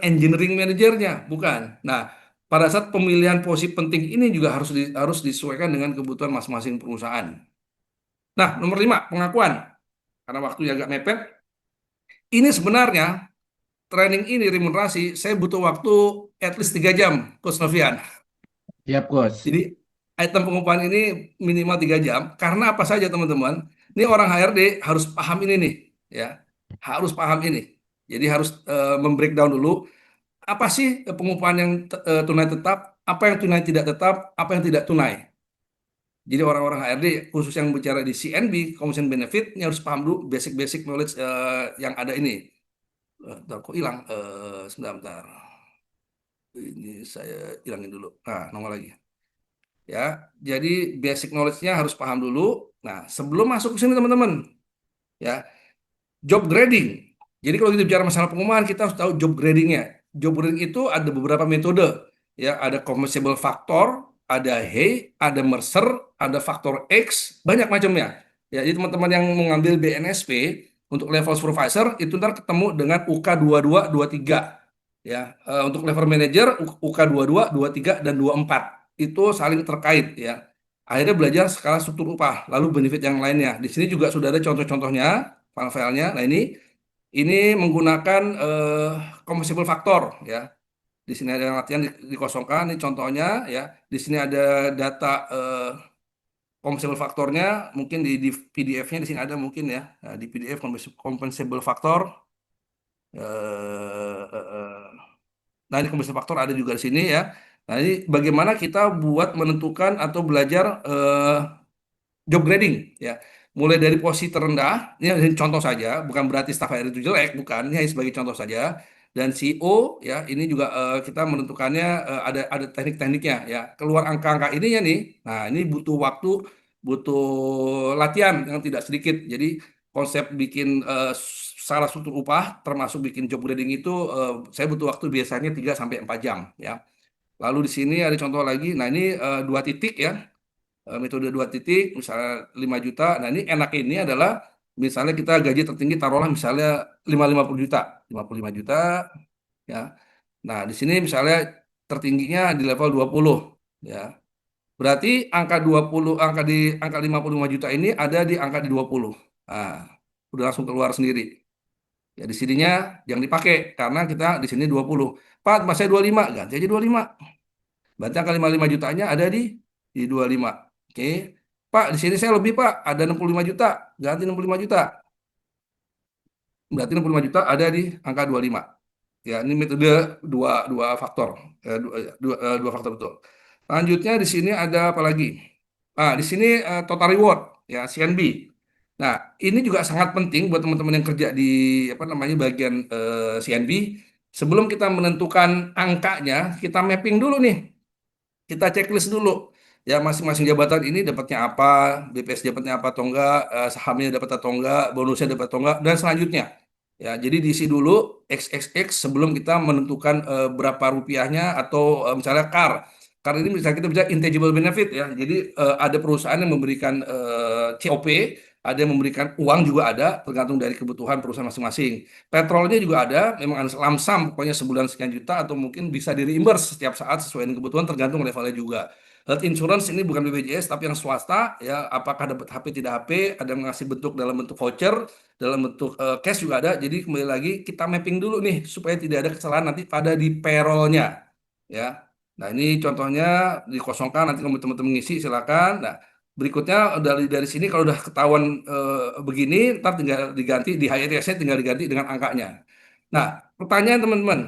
engineering manajernya, bukan. Nah, pada saat pemilihan posisi penting ini juga harus disesuaikan dengan kebutuhan masing-masing perusahaan. Nah, nomor 5, pengakuan. Karena waktunya agak mepet. Ini sebenarnya training ini remunerasi saya butuh waktu at least 3 jam, Coach Novian. Siap, Coach. Jadi item pengupahan ini minimal 3 jam. Karena apa saja teman-teman? Ini orang HRD harus paham ini nih, ya. Harus paham ini. Jadi harus membreakdown dulu apa sih pengupahan yang tunai tetap, apa yang tunai tidak tetap, apa yang tidak tunai. Jadi orang-orang HRD khusus yang bicara di CNB, Commission Benefit, ini harus paham dulu basic-basic knowledge yang ada ini. Bentar, kok hilang? Sebentar. Ini saya hilangin dulu. Nah, nongol lagi. Ya, jadi basic knowledge-nya harus paham dulu. Nah, sebelum masuk ke sini teman-teman, ya, job grading. Jadi kalau kita bicara masalah pengupahan, kita harus tahu job gradingnya. Job grading itu ada beberapa metode. Ya, ada compensable factor, ada Hay, ada Mercer, ada faktor X, banyak macamnya. Ya, jadi teman-teman yang mengambil BNSP untuk level supervisor itu ntar ketemu dengan UK 2223. Ya, untuk level manager UK 22, 23 dan 24 itu saling terkait ya. Akhirnya belajar skala struktur upah, lalu benefit yang lainnya. Di sini juga sudah ada contoh-contohnya, file-filenya. Nah, ini menggunakan compensable factor ya. Di sini ada yang latihan dikosongkan, ini contohnya ya. Di sini ada data compensable faktornya, mungkin di PDF-nya di sini ada mungkin ya. Nah, di PDF compensable factor. eh, eh, eh. Nah, ini compensable factor ada juga di sini ya. Nah, ini bagaimana kita buat menentukan atau belajar job grading ya. Mulai dari posisi terendah, ini contoh saja, bukan berarti staf HR itu jelek, bukan, ini hanya sebagai contoh saja. Dan CEO ya, ini juga kita menentukannya ada teknik-tekniknya ya. Keluar angka-angka ini ya nih. Nah, ini butuh waktu, butuh latihan yang tidak sedikit. Jadi konsep bikin salah struktur upah termasuk bikin job grading itu saya butuh waktu biasanya 3 sampai 4 jam ya. Lalu di sini ada contoh lagi. Nah, ini 2 titik ya, metode 2 titik misalnya 5 juta. Nah, ini enak ini adalah misalnya kita gaji tertinggi taruhlah misalnya 50 juta, 55 juta ya. Nah, di sini misalnya tertingginya di level 20 ya. Berarti angka 20 angka 55 juta ini ada di angka di 20. Nah, udah langsung keluar sendiri. Ya di sininya yang dipakai karena kita di sini 20. Pak, mas saya 25, ganti aja 25. Berarti angka 55 jutanya ada di 25. Oke. Pak, di sini saya lebih, Pak. Ada 65 juta. Ganti 65 juta. Berarti 65 juta ada di angka 25. Ya, ini metode dua faktor. Dua faktor betul. Lanjutnya di sini ada apa lagi? Ah, di sini total reward, ya, CNB. Nah, ini juga sangat penting buat teman-teman yang kerja di apa namanya bagian CNB. Sebelum kita menentukan angkanya, kita mapping dulu nih. Kita checklist dulu ya masing-masing jabatan ini dapatnya apa, BPS dapatnya apa atau enggak, sahamnya dapat atau enggak, bonusnya dapat atau enggak, dan selanjutnya. Ya, jadi diisi dulu XXX sebelum kita menentukan berapa rupiahnya atau misalnya CAR. CAR ini misalnya kita bisa intangible benefit ya. Jadi ada perusahaan yang memberikan COP, ada yang memberikan uang juga ada, tergantung dari kebutuhan perusahaan masing-masing. Petrolnya juga ada, memang ada lamsam, pokoknya sebulan sekian juta atau mungkin bisa di reimburse setiap saat sesuai dengan kebutuhan tergantung levelnya juga. Health insurance ini bukan BPJS tapi yang swasta ya, apakah dapat HP tidak HP, ada yang ngasih bentuk dalam bentuk voucher, dalam bentuk cash juga ada. Jadi kembali lagi kita mapping dulu nih supaya tidak ada kesalahan nanti pada di payroll-nya ya. Nah, ini contohnya dikosongkan nanti kalau teman-teman mengisi silakan. Nah, Berikutnya dari sini kalau udah ketahuan begini, ntar tinggal diganti di HRS-nya tinggal diganti dengan angkanya. Nah, pertanyaan teman-teman,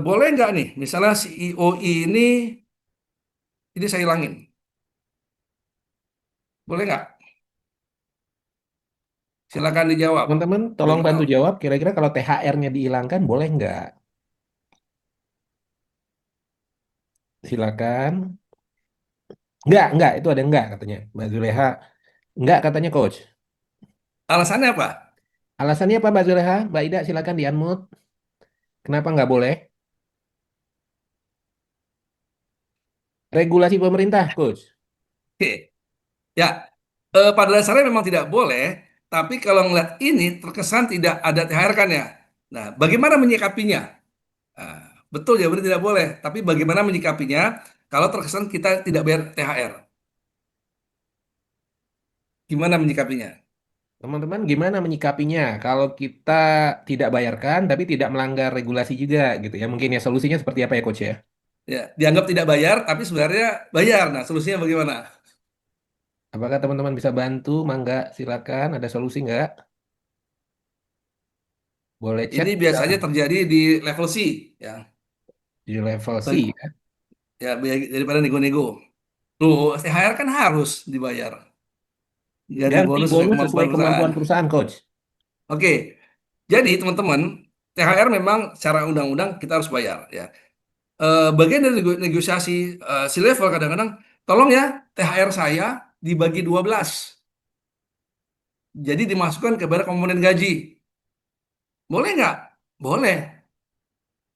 boleh nggak nih, misalnya CEO ini saya hilangin, boleh nggak? Silakan dijawab. Teman-teman, tolong Bagaimana? bantu jawab. Kira-kira kalau THR-nya dihilangkan, boleh nggak? Silakan. Nggak. Itu ada nggak katanya. Mbak Zuleha. Nggak katanya, Coach. Alasannya apa? Alasannya apa, Mbak Zuleha? Mbak Ida, silakan di-unmute. Kenapa nggak boleh? Regulasi pemerintah, Coach. Oke, ya, pada dasarnya memang tidak boleh, tapi kalau ngeliat ini terkesan tidak ada THR kan ya. Nah, bagaimana menyikapinya? Nah, betul ya, benar tidak boleh. Tapi bagaimana menyikapinya kalau terkesan kita tidak bayar THR? Gimana menyikapinya? Teman-teman, gimana menyikapinya kalau kita tidak bayarkan, tapi tidak melanggar regulasi juga, gitu ya? Mungkin ya solusinya seperti apa ya, Coach ya? Ya, dianggap tidak bayar, tapi sebenarnya bayar. Nah, solusinya bagaimana? Apakah teman-teman bisa bantu? Mangga, silakan. Ada solusi nggak? Boleh chat Ini juga biasanya terjadi di level C, ya. di level C Bag- ya. Ya, daripada nego-nego. Tuh, THR kan harus dibayar. Jadi Ganti bonus sesuai bonus kemampuan sesuai perusahaan. kemampuan perusahaan, Coach. Oke, jadi teman-teman, THR memang secara undang-undang kita harus bayar, ya. Bagian dari negosiasi si level kadang-kadang, tolong ya THR saya dibagi 12. Jadi dimasukkan kepada komponen gaji. Boleh nggak? Boleh.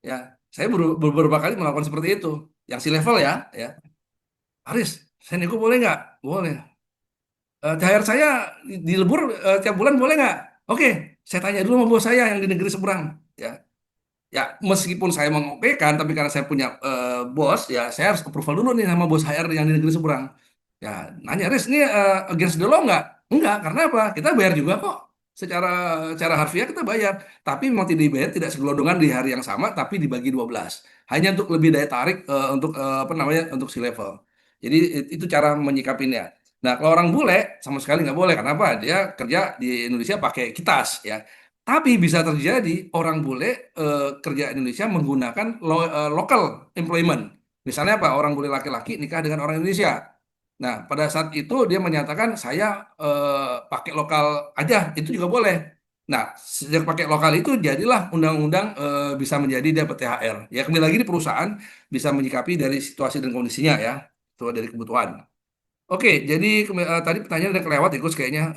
Ya, saya beberapa kali melakukan seperti itu. Yang si level ya. Aris, saya nego boleh nggak? Boleh. THR saya dilebur tiap bulan boleh nggak? Oke, saya tanya dulu sama bos saya yang di negeri seberang. Ya, ya meskipun saya mengokekan, tapi karena saya punya bos, ya saya harus approval dulu nih sama bos HR yang di negeri seberang. Ya, nanya, Riz, ini against the law nggak? Enggak, karena apa? Kita bayar juga kok. Secara harfiah kita bayar. Tapi memang tidak dibayar, tidak segelondongan di hari yang sama, tapi dibagi 12. Hanya untuk lebih daya tarik untuk apa namanya, untuk si level. Jadi itu cara menyikapinya. Nah, kalau orang bule sama sekali nggak boleh. Kenapa? Dia kerja di Indonesia pakai kitas, ya. Tapi bisa terjadi orang bule kerja Indonesia menggunakan local employment. Misalnya apa? Orang bule laki-laki nikah dengan orang Indonesia. Nah, pada saat itu dia menyatakan saya pakai lokal aja, itu juga boleh. Nah, sejak pakai lokal itu jadilah undang-undang bisa menjadi dapat THR. Ya, kembali lagi di perusahaan bisa menyikapi dari situasi dan kondisinya ya, itu dari kebutuhan. Oke, jadi tadi pertanyaan udah kelewat ya, Gus, kayaknya.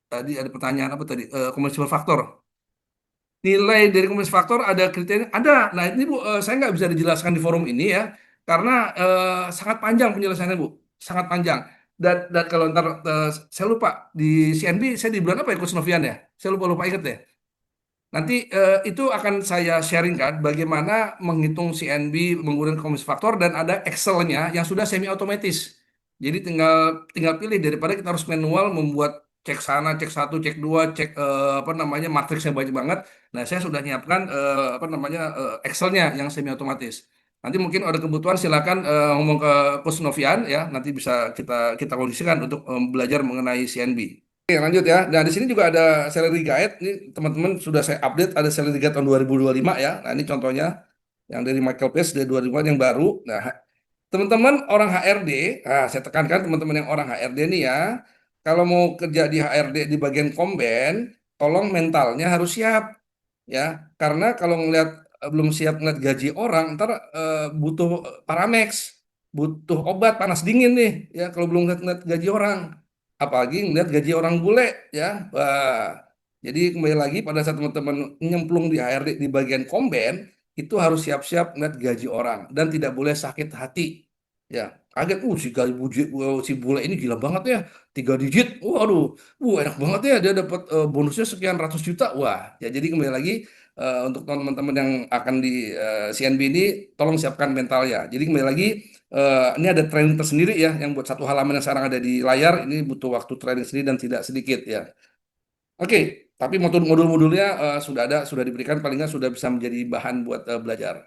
Tadi ada pertanyaan apa tadi? Commercial factor. Nilai dari kombinasi faktor ada kriteria ada. Nah ini Bu, saya nggak bisa dijelaskan di forum ini ya karena sangat panjang penjelasannya Bu, sangat panjang. Dan kalau ntar saya lupa di CNB saya di bulan apa ya Coach Novian ya, saya lupa lupa inget deh. Nanti itu akan saya sharingkan bagaimana menghitung CNB menggunakan kombinasi faktor dan ada Excel-nya yang sudah semi otomatis. Jadi tinggal tinggal pilih daripada kita harus manual membuat cek sana, cek satu, cek dua, cek apa namanya matriksnya banyak banget. Nah, saya sudah nyiapkan apa namanya Excel-nya yang semi otomatis. Nanti mungkin ada kebutuhan silakan ngomong ke Coach Novian ya, nanti bisa kita kita kondisikan untuk belajar mengenai CNB. Oke, lanjut ya. Nah, di sini juga ada salary guide. Ini teman-teman sudah saya update ada salary guide tahun 2025 ya. Nah, ini contohnya yang dari Michael Page dari 2005 yang baru. Nah, teman-teman orang HRD, nah, saya tekankan teman-teman yang orang HRD nih ya, kalau mau kerja di HRD di bagian komben, tolong mentalnya harus siap ya. Karena kalau ngelihat belum siap ngeliat gaji orang, ntar butuh paramex, butuh obat panas dingin nih ya kalau belum ngeliat gaji orang. Apalagi ngeliat gaji orang bule ya. Wah, jadi kembali lagi pada saat teman-teman nyemplung di HRD di bagian komben, itu harus siap-siap ngeliat gaji orang dan tidak boleh sakit hati. Ya, kaget, si gaji si bule ini gila banget ya, 3 digit, waduh, enak banget ya dia dapat bonusnya sekian ratus juta, wah, ya jadi kembali lagi untuk teman-teman yang akan di CNB ini, tolong siapkan mental ya. Jadi kembali lagi ini ada training tersendiri ya, yang buat satu halaman yang sekarang ada di layar, ini butuh waktu training sendiri dan tidak sedikit ya. Oke, tapi modul-modulnya sudah ada, sudah diberikan, paling nggak sudah bisa menjadi bahan buat belajar.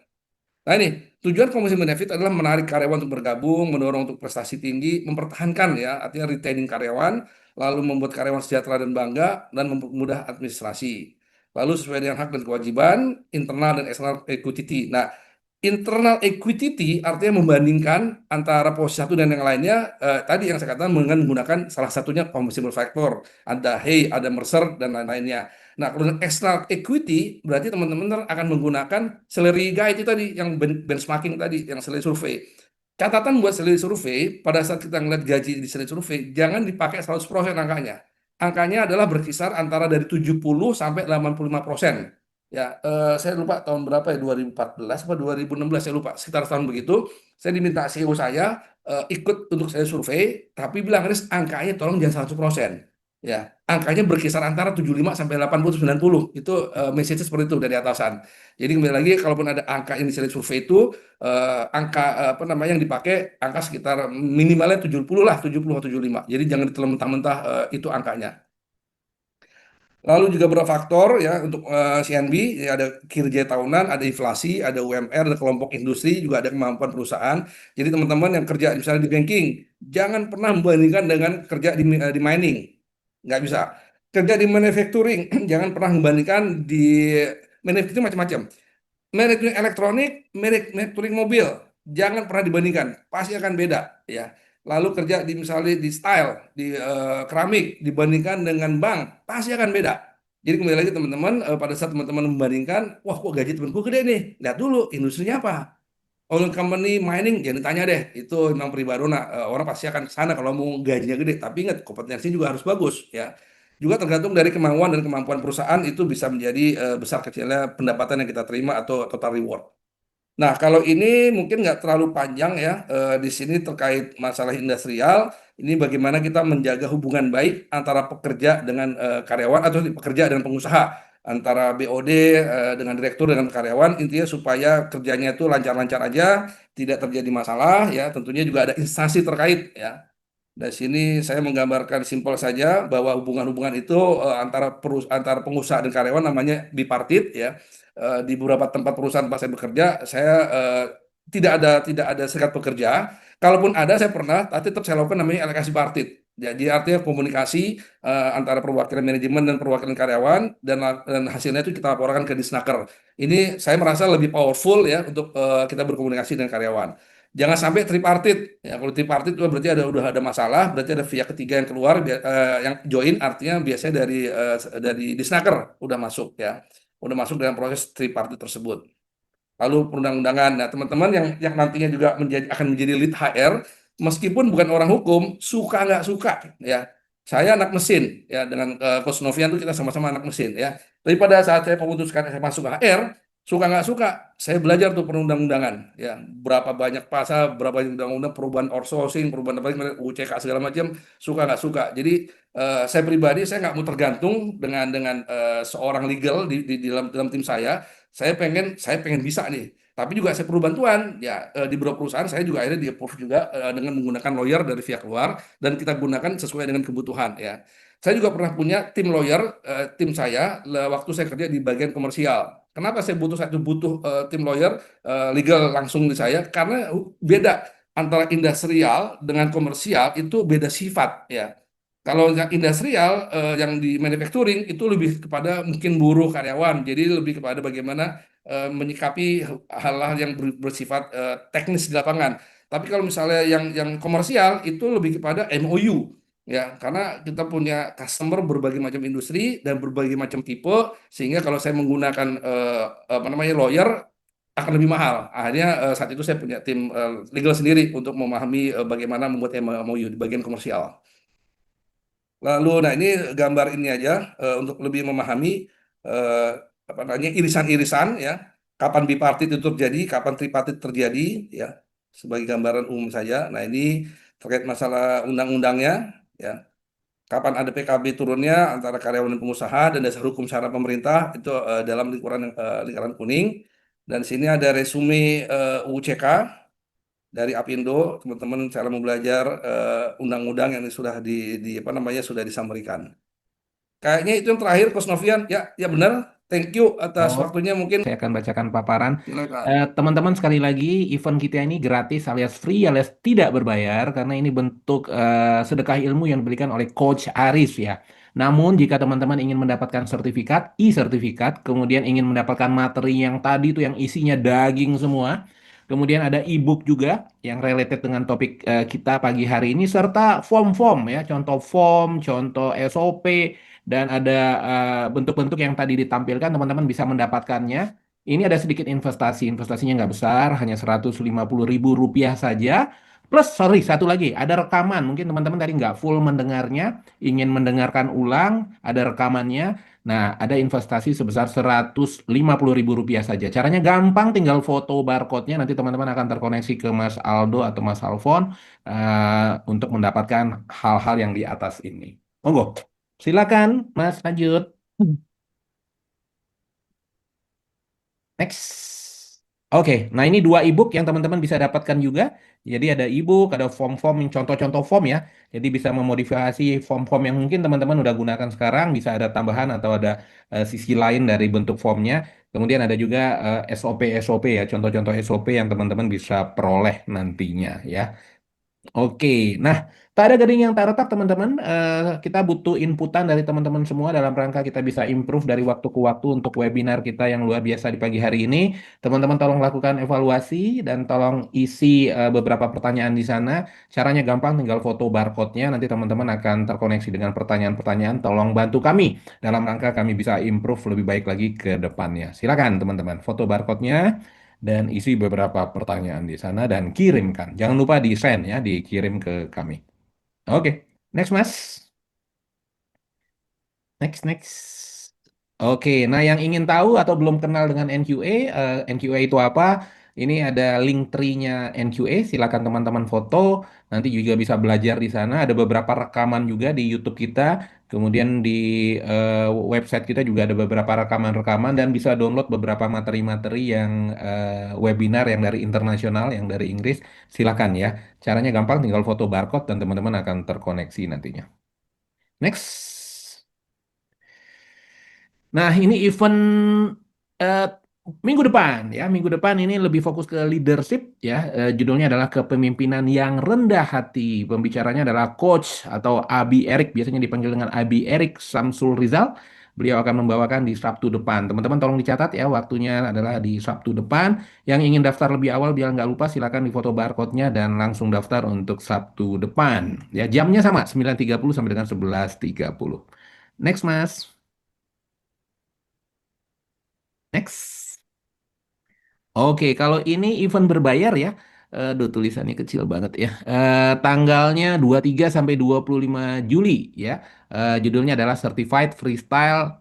Nah ini tujuan komisi benefit adalah menarik karyawan untuk bergabung, mendorong untuk prestasi tinggi, mempertahankan ya, artinya retaining karyawan, lalu membuat karyawan sejahtera dan bangga, dan mempermudah administrasi. Lalu sesuai dengan hak dan kewajiban internal dan eksternal equity. Nah, internal equity artinya membandingkan antara posisi satu dan yang lainnya. Tadi yang saya katakan dengan menggunakan salah satunya composable factor, ada Hay, ada Mercer dan lain-lainnya. Nah, kalau external equity berarti teman-teman akan menggunakan salary guide itu tadi yang benchmarking tadi, yang salary survey. Catatan buat salary survey, pada saat kita ngeliat gaji di salary survey, jangan dipakai 100% angkanya. Angkanya adalah berkisar antara dari 70 sampai 85%. Ya, saya lupa tahun berapa ya, 2014 atau 2016, saya lupa, sekitar tahun begitu. Saya diminta CEO saya ikut untuk saya survei, tapi bilang, Riz, angkanya tolong jangan 100%. Ya, angkanya berkisar antara 75 sampai 80 90. Itu message seperti itu dari atasan. Jadi kembali lagi, kalaupun ada angka yang di survei itu, angka apa namanya yang dipakai angka sekitar minimalnya 70 lah, 70 atau 75. Jadi jangan ditelan mentah-mentah itu angkanya. Lalu juga beberapa faktor ya untuk CNB, ya ada kinerja tahunan, ada inflasi, ada UMR, ada kelompok industri, juga ada kemampuan perusahaan. Jadi teman-teman yang kerja misalnya di banking, jangan pernah membandingkan dengan kerja di mining, nggak bisa. Kerja di manufacturing, jangan pernah membandingkan di manufacturing macam-macam. Manajemen elektronik, manufacturing mobil, jangan pernah dibandingkan, pasti akan beda ya. Lalu kerja di misalnya di style, di keramik dibandingkan dengan bank, pasti akan beda. Jadi kembali lagi teman-teman, pada saat teman-teman membandingkan, wah kok gaji temanku gede nih, lihat dulu industrinya apa. Oil company mining, jangan ditanya deh, itu memang primadona. Orang pasti akan ke sana kalau mau gajinya gede. Tapi ingat, kompetensi juga harus bagus ya. Juga tergantung dari kemauan dan kemampuan perusahaan itu bisa menjadi besar kecilnya pendapatan yang kita terima atau total reward. Nah, kalau ini mungkin nggak terlalu panjang ya, di sini terkait masalah industrial, ini bagaimana kita menjaga hubungan baik antara pekerja dengan karyawan atau pekerja dengan pengusaha, antara BOD dengan direktur dengan karyawan, intinya supaya kerjanya itu lancar-lancar aja, tidak terjadi masalah ya, tentunya juga ada instansi terkait ya. Dari sini saya menggambarkan simpel saja bahwa hubungan-hubungan itu antara pengusaha dan karyawan namanya bipartit ya. Di beberapa tempat perusahaan tempat saya bekerja, saya tidak ada serikat pekerja. Kalaupun ada, saya pernah, tapi tetap saya lakukan namanya alokasi partit. Jadi artinya komunikasi antara perwakilan manajemen dan perwakilan karyawan, dan hasilnya itu kita laporkan ke Disnaker. Ini saya merasa lebih powerful ya untuk kita berkomunikasi dengan karyawan. Jangan sampai tripartit. Ya, kalau tripartit itu berarti udah ada masalah, berarti ada pihak ketiga yang keluar, yang join, artinya biasanya dari Disnaker udah masuk ya, udah masuk dalam proses tripartit tersebut. Lalu perundang-undangan. Nah, teman-teman yang nantinya juga akan menjadi lead HR, meskipun bukan orang hukum, suka nggak suka ya. Saya anak mesin ya, dengan Coach Novian itu kita sama-sama anak mesin ya. Tapi pada saat saya memutuskan saya masuk HR, suka nggak suka, saya belajar tuh perundang-undangan ya. Berapa banyak pasal, berapa banyak undang-undang, perubahan outsourcing, perubahan apa UCK segala macam, suka nggak suka. Jadi saya pribadi saya nggak mau tergantung dengan seorang legal di dalam tim saya. Saya pengen bisa nih, tapi juga saya perlu bantuan ya. Di beberapa perusahaan saya juga akhirnya di approve juga dengan menggunakan lawyer dari pihak luar, dan kita gunakan sesuai dengan kebutuhan ya. Saya juga pernah punya tim lawyer, tim saya waktu saya kerja di bagian komersial. Kenapa saya butuh tim lawyer legal langsung di saya? Karena beda antara industrial dengan komersial, itu beda sifat ya. Kalau yang industrial, yang di manufacturing itu lebih kepada mungkin buruh karyawan, jadi lebih kepada bagaimana menyikapi hal-hal yang bersifat teknis di lapangan. Tapi kalau misalnya yang komersial itu lebih kepada MOU, ya, karena kita punya customer berbagai macam industri dan berbagai macam tipe, sehingga kalau saya menggunakan apa namanya lawyer akan lebih mahal. Akhirnya saat itu saya punya tim legal sendiri untuk memahami bagaimana membuat MOU di bagian komersial. Lalu, nah ini gambar ini aja untuk lebih memahami eh, apa namanya irisan-irisan ya, kapan bipartit itu terjadi, kapan tripartit terjadi ya, sebagai gambaran umum saja. Nah ini terkait masalah undang-undangnya ya, kapan ada PKB turunnya antara karyawan dan pengusaha, dan dasar hukum secara pemerintah itu dalam lingkaran kuning. Dan sini ada resume UCK dari Apindo, teman-teman cara belajar undang-undang yang sudah apa namanya sudah disampaikan. Kayaknya itu yang terakhir, Coach Novian. Ya, ya benar. Thank you atas Oh, waktunya, mungkin saya akan bacakan paparan. silakan. Teman-teman sekali lagi, event kita ini gratis alias free alias tidak berbayar karena ini bentuk sedekah ilmu yang diberikan oleh Coach Aris ya. Namun jika teman-teman ingin mendapatkan sertifikat, e-sertifikat, kemudian ingin mendapatkan materi yang tadi tuh yang isinya daging semua, kemudian ada e-book juga yang related dengan topik kita pagi hari ini serta form-form ya, contoh form, contoh SOP dan ada bentuk-bentuk yang tadi ditampilkan teman-teman bisa mendapatkannya. Ini ada sedikit investasi, investasinya nggak besar, hanya 150.000 rupiah saja. Plus, sorry, satu lagi, ada rekaman. Mungkin teman-teman tadi nggak full mendengarnya, ingin mendengarkan ulang, ada rekamannya. Nah, ada investasi sebesar 150.000 rupiah saja. Caranya gampang, tinggal foto barcode-nya. Nanti teman-teman akan terkoneksi ke Mas Aldo atau Mas Alfon untuk mendapatkan hal-hal yang di atas ini. Monggo. Silakan, Mas, lanjut. Next. Oke, nah ini dua ebook yang teman-teman bisa dapatkan juga. Jadi ada ebook, ada form-form, contoh-contoh form ya. Jadi bisa memodifikasi form-form yang mungkin teman-teman udah gunakan sekarang, bisa ada tambahan atau ada sisi lain dari bentuk formnya. Kemudian ada juga SOP-SOP ya, contoh-contoh SOP yang teman-teman bisa peroleh nantinya ya. Oke, nah tak ada gading yang tak retak teman-teman. Kita butuh inputan dari teman-teman semua dalam rangka kita bisa improve dari waktu ke waktu untuk webinar kita yang luar biasa di pagi hari ini. Teman-teman tolong lakukan evaluasi dan tolong isi beberapa pertanyaan di sana. Caranya gampang, tinggal foto barcode-nya. Nanti teman-teman akan terkoneksi dengan pertanyaan-pertanyaan. Tolong bantu kami dalam rangka kami bisa improve lebih baik lagi ke depannya. Silakan teman-teman, foto barcode-nya dan isi beberapa pertanyaan di sana dan kirimkan. Jangan lupa di send ya, dikirim ke kami. Oke, next Mas. Next. Oke, nah yang ingin tahu atau belum kenal dengan NQA, NQA itu apa? Ini ada link tree-nya NQA, silakan teman-teman foto. Nanti juga bisa belajar di sana. Ada beberapa rekaman juga di YouTube kita. Kemudian di website kita juga ada beberapa rekaman-rekaman dan bisa download beberapa materi-materi yang webinar yang dari internasional, yang dari Inggris. Silakan ya. Caranya gampang, tinggal foto barcode dan teman-teman akan terkoneksi nantinya. Next. Nah, ini event eh, minggu depan ya. Minggu depan ini lebih fokus ke leadership ya. Judulnya adalah kepemimpinan yang rendah hati. Pembicaranya adalah Coach atau Abi Erik, biasanya dipanggil dengan Abi Erik Samsul Rizal. Beliau akan membawakan di Sabtu depan. Teman-teman tolong dicatat ya, waktunya adalah di Sabtu depan. Yang ingin daftar lebih awal biar nggak lupa silakan difoto barcode-nya dan langsung daftar untuk Sabtu depan. Ya, jamnya sama 9.30 sampai dengan 11.30. Next, Mas. Next. Oke, kalau ini event berbayar ya. Aduh, tulisannya kecil banget ya. Tanggalnya 23 sampai 25 Juli ya. Judulnya adalah Certified Freestyle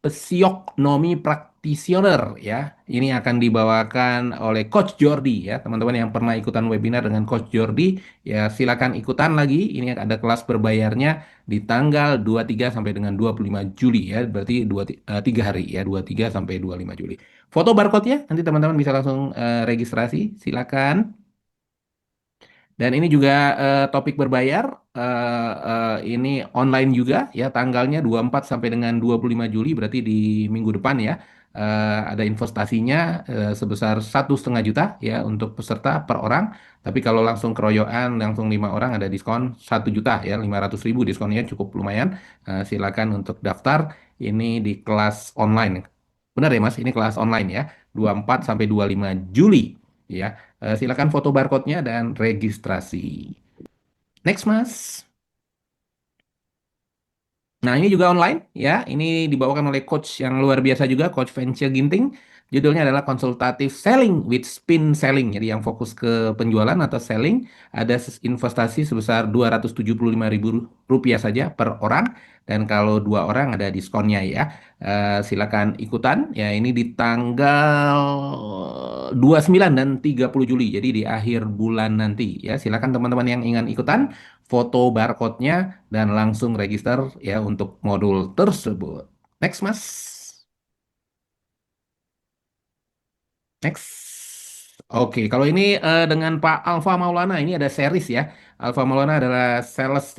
Physiognomy Practitioner ya. Ini akan dibawakan oleh Coach Jordi ya. Teman-teman yang pernah ikutan webinar dengan Coach Jordi ya silakan ikutan lagi. Ini ada kelas berbayarnya di tanggal 23 sampai dengan 25 Juli ya. Berarti 3 hari ya, 23 sampai 25 Juli. Foto barcode-nya nanti teman-teman bisa langsung registrasi. Silakan. Dan ini juga topik berbayar. Ini online juga ya tanggalnya 24 sampai dengan 25 Juli berarti di minggu depan ya. Ada investasinya sebesar 1,5 juta ya untuk peserta per orang. Tapi kalau langsung keroyokan langsung 5 orang ada diskon 1 juta ya 500.000 diskonnya cukup lumayan. Silakan untuk daftar ini di kelas online. Benar ya Mas, ini kelas online ya 24 sampai 25 Juli ya. Silakan foto barcode-nya dan registrasi. Next, Mas. Nah, ini juga online ya. Ini dibawakan oleh coach yang luar biasa juga, Coach Vance Ginting. Judulnya adalah Consultative Selling with Spin Selling. Jadi yang fokus ke penjualan atau selling ada investasi sebesar 275.000 rupiah saja per orang. Dan kalau 2 orang ada diskonnya ya. Silakan ikutan. Ya, ini di tanggal 29 dan 30 Juli. Jadi di akhir bulan nanti ya. Silakan teman-teman yang ingin ikutan foto barcode-nya dan langsung register ya untuk modul tersebut. Next, Mas. Next. Oke, kalau ini dengan Pak Alfa Maulana ini ada series ya. Alfa Maulana adalah sales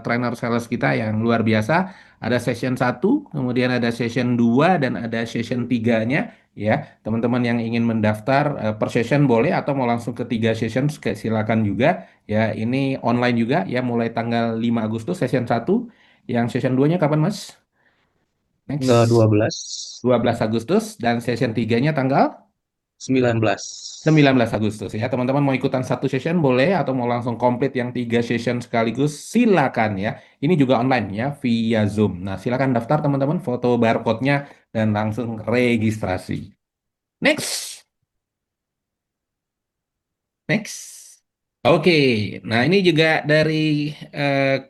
trainer sales kita yang luar biasa. Ada session 1, kemudian ada session 2 dan ada session 3-nya ya. Teman-teman yang ingin mendaftar per session boleh atau mau langsung ke 3 session silakan juga ya. Ini online juga ya mulai tanggal 5 Agustus session 1. Yang session 2-nya kapan, Mas? Tanggal Next 12, 12 Agustus dan session 3-nya tanggal 19. 19 Agustus ya. Teman-teman mau ikutan satu session boleh atau mau langsung komplit yang 3 session sekaligus silakan ya. Ini juga online ya via Zoom. Nah, silakan daftar teman-teman, foto barcode-nya dan langsung registrasi. Next. Next. Oke, nah ini juga dari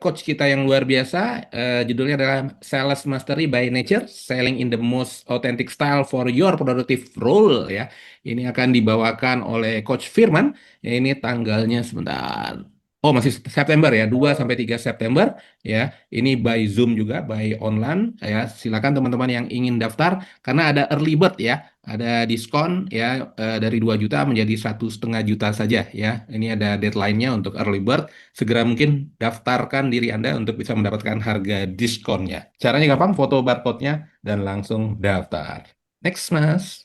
coach kita yang luar biasa. Judulnya adalah Sales Mastery by Nature, Selling in the Most Authentic Style for Your Productive Role ya. Ini akan dibawakan oleh Coach Firman. Ya, ini tanggalnya sebentar. Oh, masih September ya, 2 sampai 3 September ya. Ini by Zoom juga, by online ya. Silakan teman-teman yang ingin daftar karena ada early bird ya. Ada diskon ya dari 2 juta menjadi 1,5 juta saja ya. Ini ada deadline-nya untuk early bird. Segera mungkin daftarkan diri Anda untuk bisa mendapatkan harga diskonnya. Caranya gampang, foto barcode-nya dan langsung daftar. Next, Mas.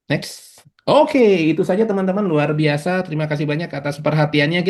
Next. Oke, itu saja teman-teman luar biasa. Terima kasih banyak atas perhatiannya.